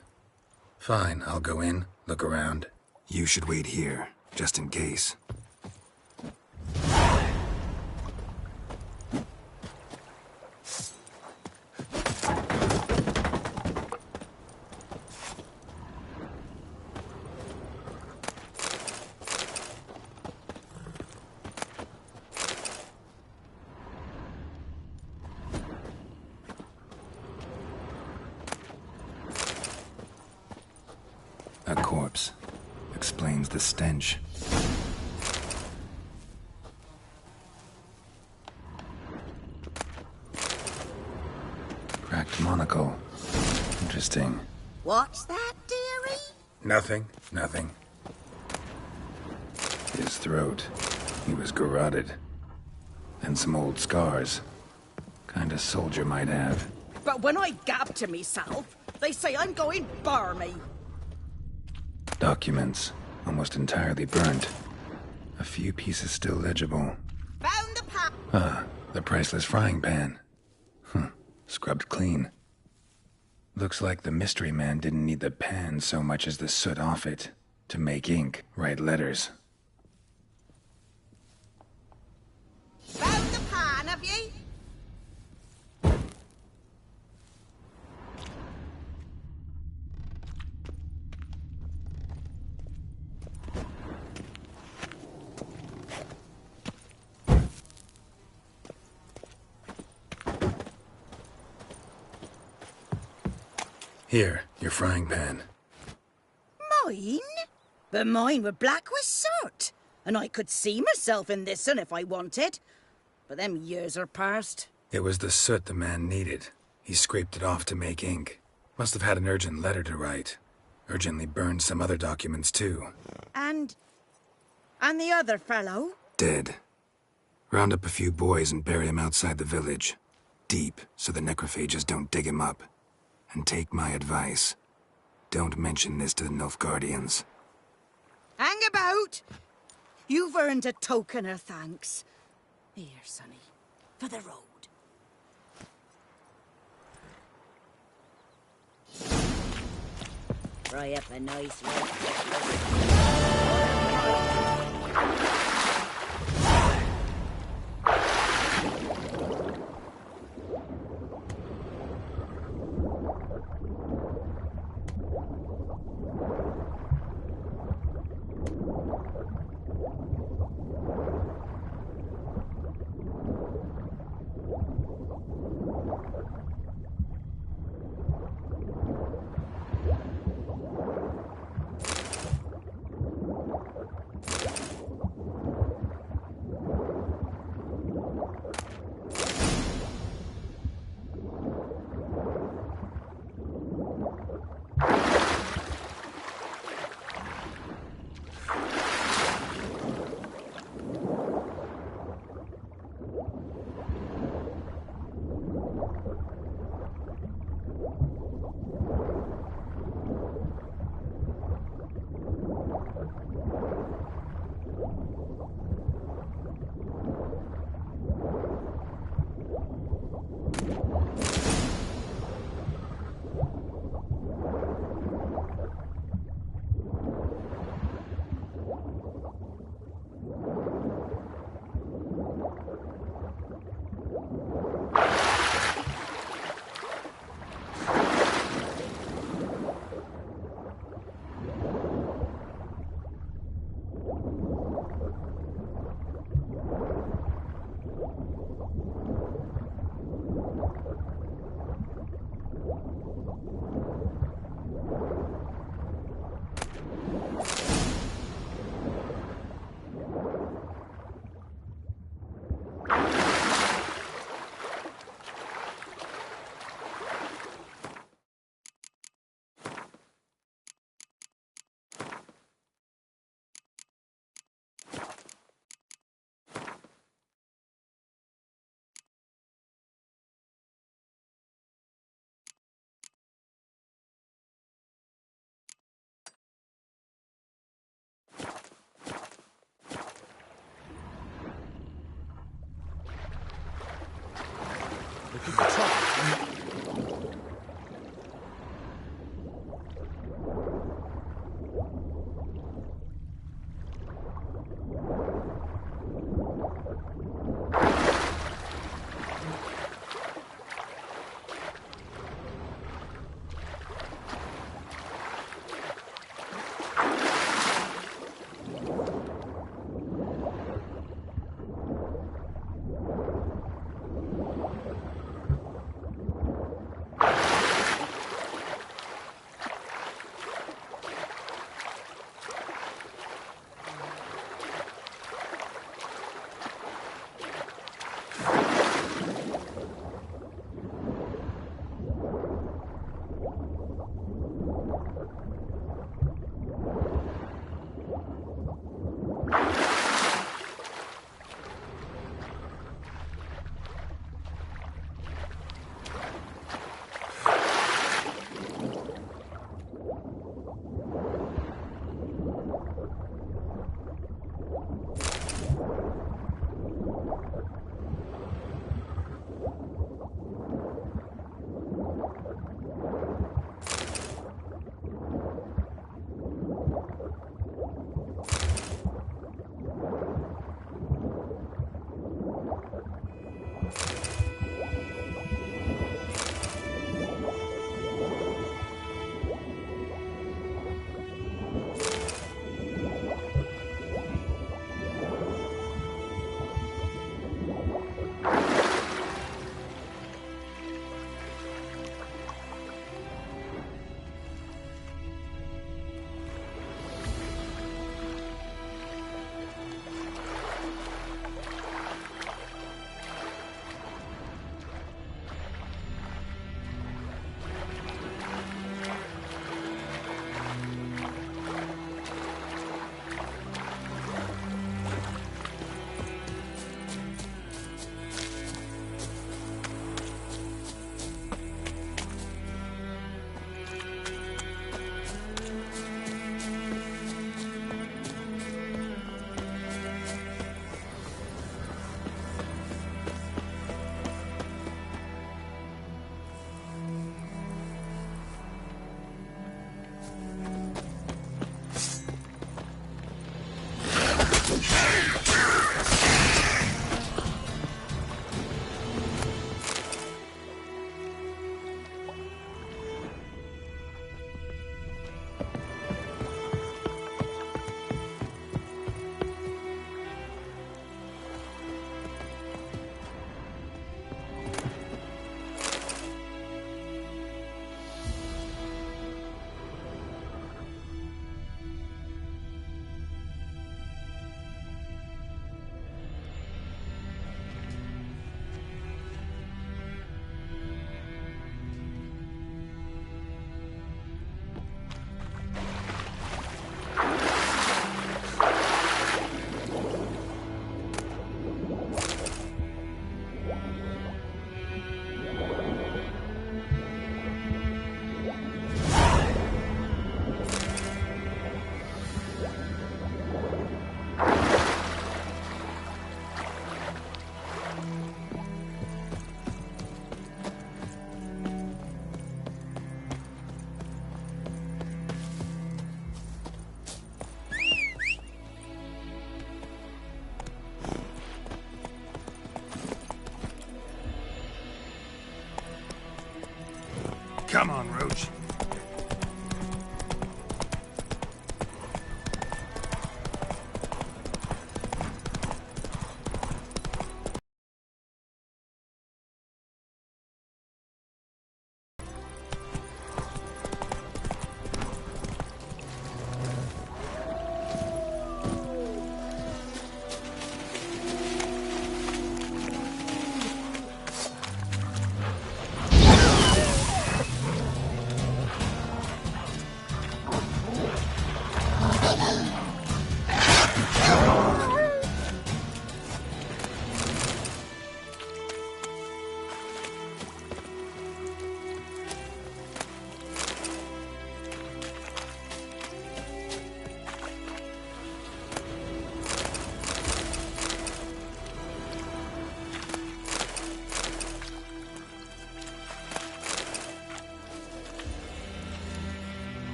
Fine, I'll go in, look around. You should wait here, just in case. A corpse. Explains the stench. Cracked monocle. Interesting. What's that, dearie? Nothing. His throat. He was garroted. And some old scars. Kind a soldier might have. But when I gab to myself, they say I'm going barmy. Documents. Almost entirely burnt. A few pieces still legible. Found the pan. Ah, the priceless frying pan. Scrubbed clean. Looks like the mystery man didn't need the pan so much as the soot off it. To make ink, write letters. Found the pan, have ye? Here, your frying pan. Mine? But mine were black with soot. And I could see myself in this one if I wanted. But them years are past. It was the soot the man needed. He scraped it off to make ink. Must have had an urgent letter to write. Urgently burned some other documents too. And the other fellow? Dead. Round up a few boys and bury him outside the village. Deep, so the necrophages don't dig him up. And take my advice. Don't mention this to the Nilfgaardians. Hang about! You've earned a token of thanks. Here, sonny, for the road. Fry up a nice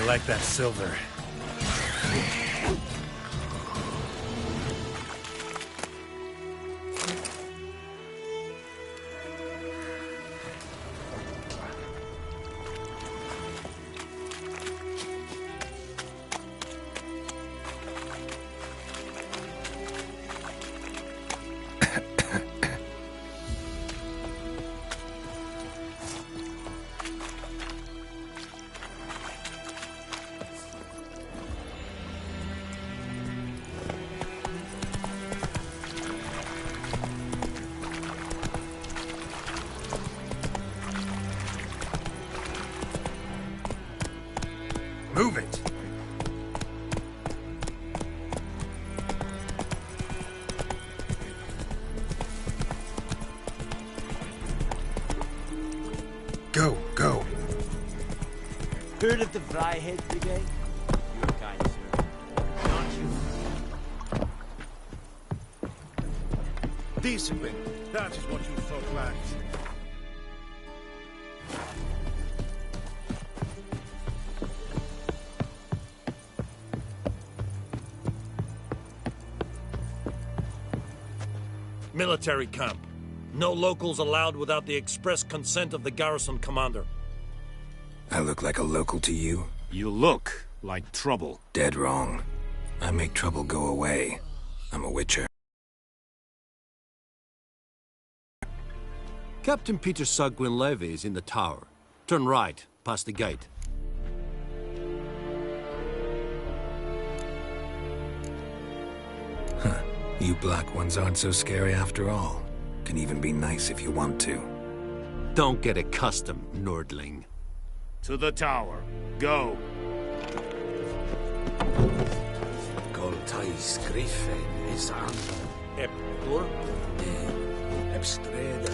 like that silver. Move it! Go, go. Heard of the Fryhead Brigade? You're kind, sir. Aren't you? Discipline. That is what you folk lack. Military camp. No locals allowed without the express consent of the garrison commander. I look like a local to you? You look like trouble. Dead wrong. I make trouble go away. I'm a witcher. Captain Peter Sagwin Levy is in the tower. Turn right, past the gate. Huh. You black ones aren't so scary after all. Can even be nice if you want to. Don't get accustomed, Nordling. To the tower. Go. Goltais Griffin is an Eptor? Epstrede.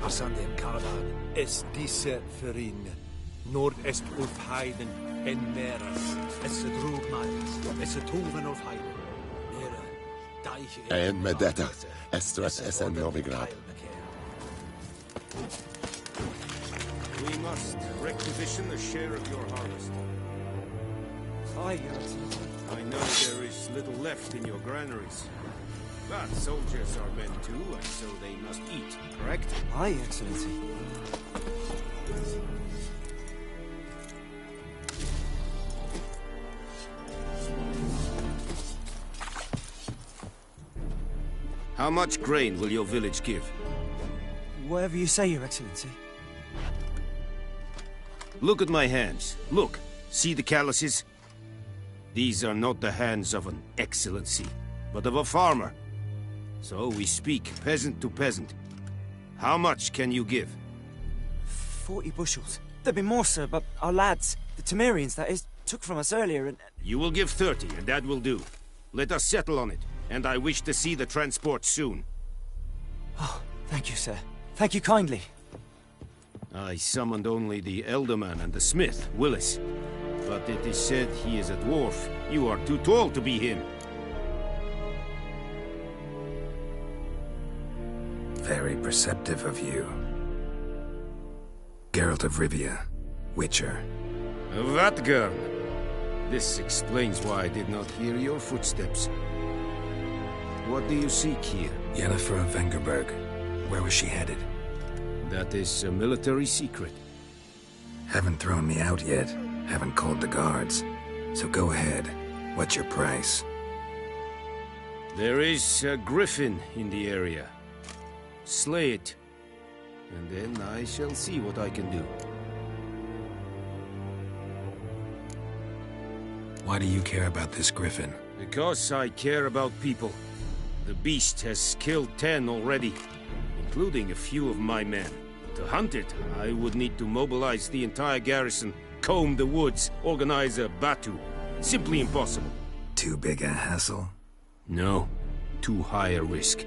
Asandem Caravan. Es diese verin. Nord est Ulf Heiden en meras. Es a drug miles. Es a toven of Heiden. En med detta, Estras SN Novigrad. We must requisition a share of your harvest. Aye, Your Excellency. I know there is little left in your granaries. But soldiers are men too, and so they must eat, correct? Aye, Your Excellency. How much grain will your village give? Whatever you say, Your Excellency. Look at my hands. Look. See the calluses? These are not the hands of an excellency, but of a farmer. So we speak peasant to peasant. How much can you give? 40 bushels. There'd be more, sir, but our lads, the Temerians, that is, took from us earlier and... You will give 30, and that will do. Let us settle on it, and I wish to see the transport soon. Oh, thank you, sir. Thank you kindly. I summoned only the Elderman and the smith, Willis. But it is said he is a dwarf. You are too tall to be him. Very perceptive of you. Geralt of Rivia, Witcher. Vatgern! This explains why I did not hear your footsteps. What do you seek here? Yennefer of Vengerberg. Where was she headed? That is a military secret. Haven't thrown me out yet. Haven't called the guards. So go ahead. What's your price? There is a griffin in the area. Slay it. And then I shall see what I can do. Why do you care about this griffin? Because I care about people. The beast has killed 10 already, including a few of my men. To hunt it, I would need to mobilize the entire garrison, comb the woods, organize a batu. Simply impossible. Too big a hassle? No, too high a risk.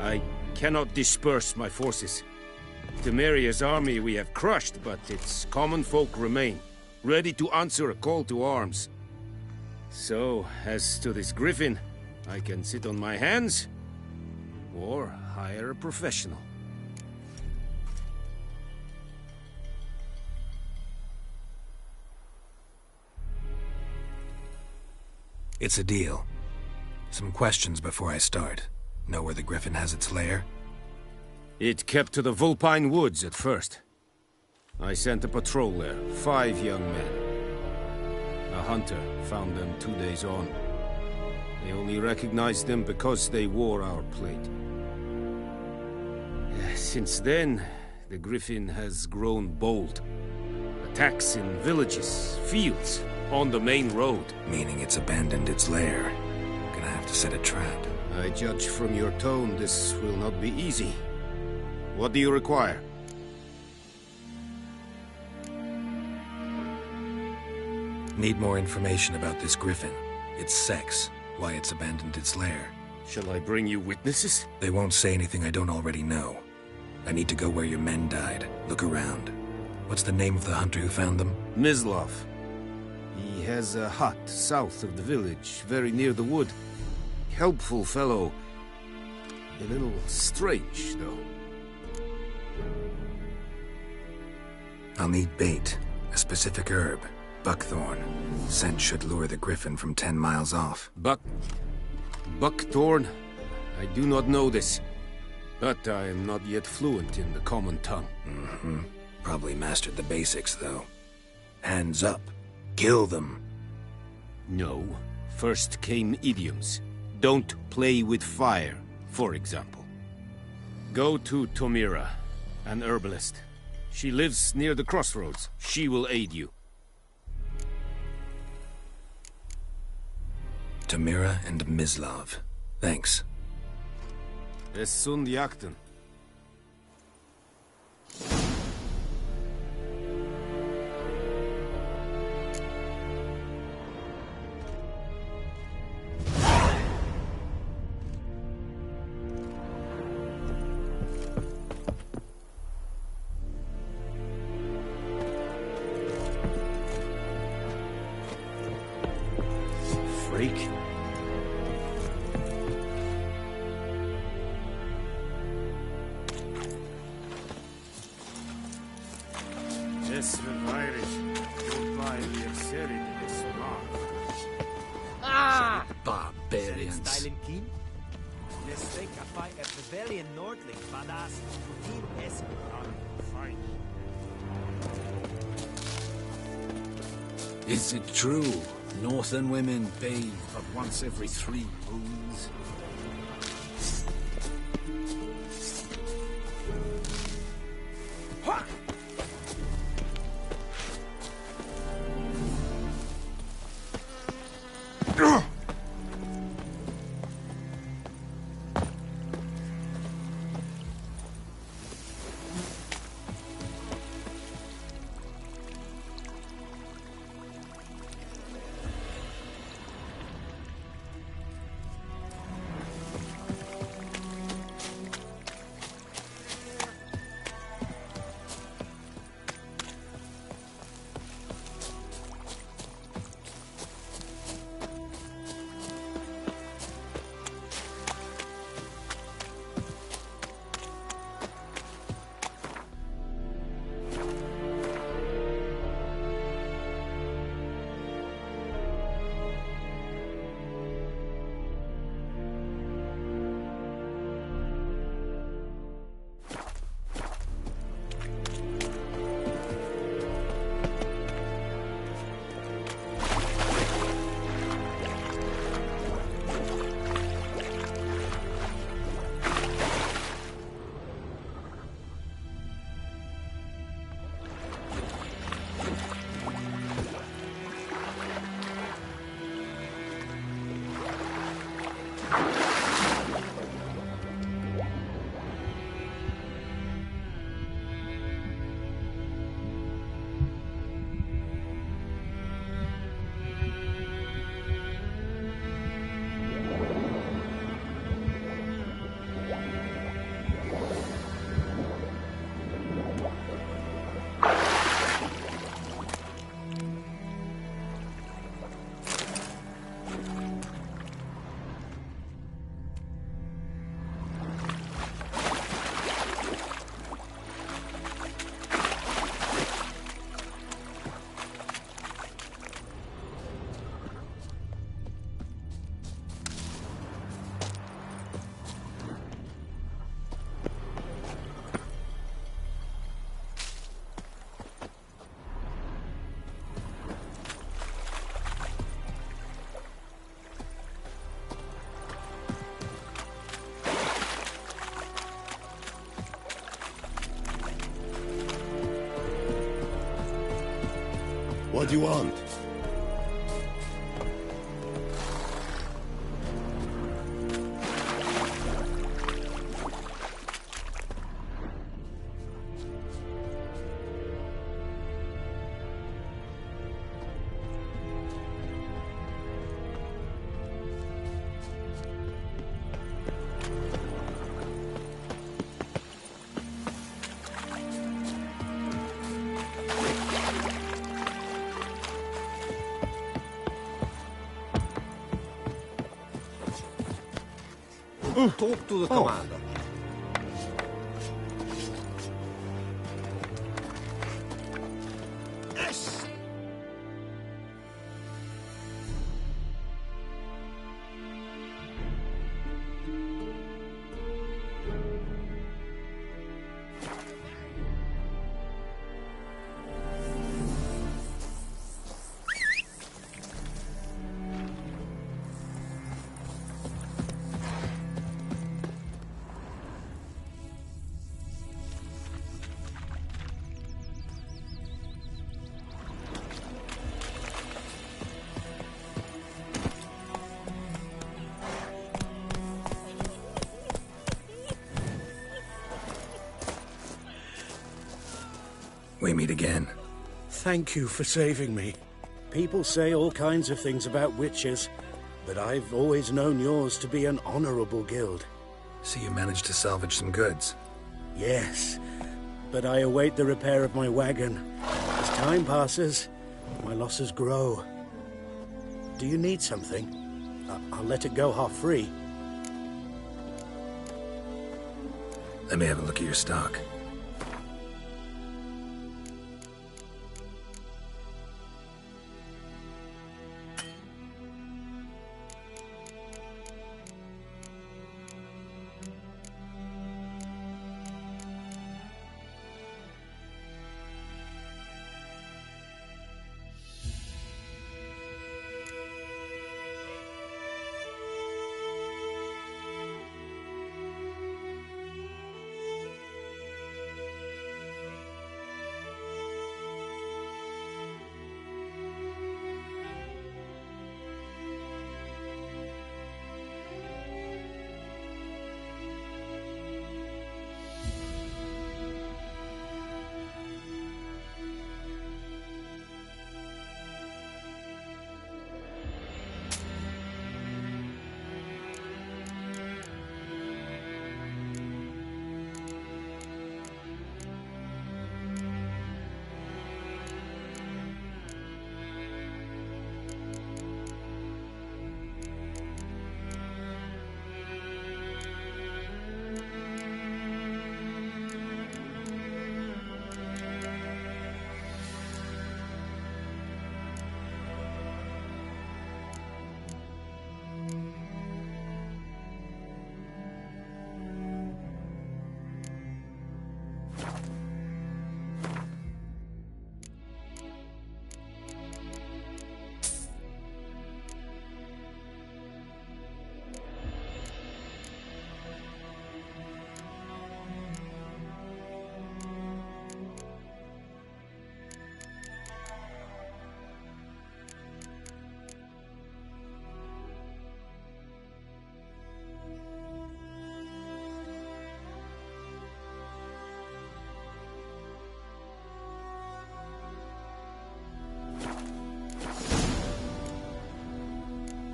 I cannot disperse my forces. Temeria's army we have crushed, but its common folk remain, ready to answer a call to arms. So, as to this griffin, I can sit on my hands, or hire a professional. It's a deal. Some questions before I start. Know where the Griffin has its lair? It kept to the Vulpine Woods at first. I sent a patrol there, 5 young men. A hunter found them 2 days on. They only recognized them because they wore our plate. Since then, the Griffin has grown bold. Attacks in villages, fields, on the main road. Meaning it's abandoned its lair. Gonna have to set a trap. I judge from your tone this will not be easy. What do you require? Need more information about this Griffin. Its sex, why it's abandoned its lair. Shall I bring you witnesses? They won't say anything I don't already know. I need to go where your men died. Look around. What's the name of the hunter who found them? Mislav. He has a hut south of the village, very near the wood. Helpful fellow. A little strange, though. I'll need bait. A specific herb. Buckthorn. Scent should lure the Griffin from 10 miles off. Buckthorn? I do not know this. But I am not yet fluent in the common tongue. Mm-hmm. Probably mastered the basics, though. Hands up. Kill them. No. First came idioms. Don't play with fire, for example. Go to Tomira, an herbalist. She lives near the crossroads. She will aid you. Tomira and Mislav. Thanks. Es sunt jakten. Freak. Barbarians. Is it true? Northern women bathe but once every 3 moons? What do you want? Talk to the commander. We meet again. Thank you for saving me. People say all kinds of things about witches, but I've always known yours to be an honorable guild. So you managed to salvage some goods? Yes, but I await the repair of my wagon. As time passes, my losses grow. Do you need something? I'll let it go half-free. Let me have a look at your stock.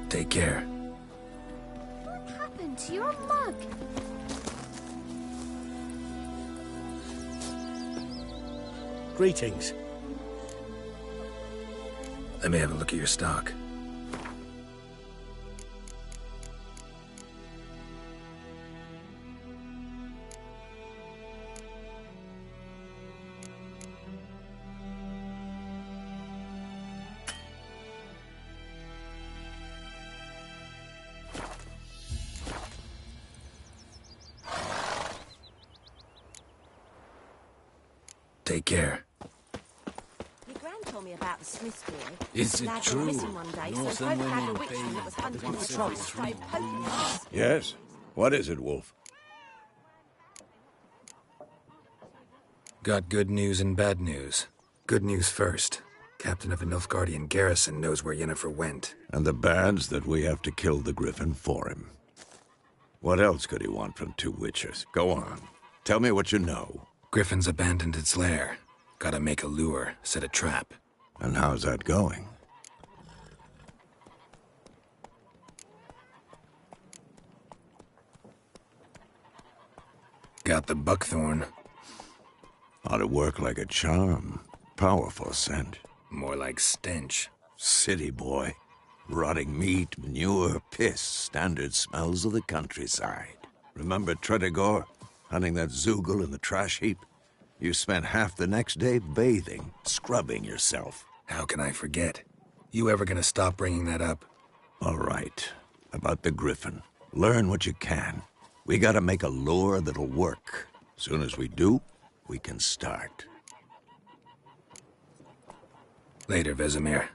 Take care. What happened to your mug? Greetings. Let me have a look at your stock. Take care. Your gran told me about the Smiths boy. Is it Lad true? went missing one day, so Northern folk had a women witch pay that was hunting the the trolls, started poking us. Yes? What is it, Wolf? Got good news and bad news. Good news first. Captain of a Nilfgaardian garrison knows where Yennefer went. And the bad's that we have to kill the Griffin for him. What else could he want from two witchers? Go on. Tell me what you know. Griffin's abandoned its lair. Gotta make a lure, set a trap. And how's that going? Got the buckthorn. Ought to work like a charm. Powerful scent. More like stench. City boy. Rotting meat, manure, piss. Standard smells of the countryside. Remember Tredegor? Hunting that Zoogle in the trash heap? You spent half the next day bathing, scrubbing yourself. How can I forget? You ever gonna stop bringing that up? All right. About the Griffin. Learn what you can. We gotta make a lure that'll work. Soon as we do, we can start. Later, Vesemir.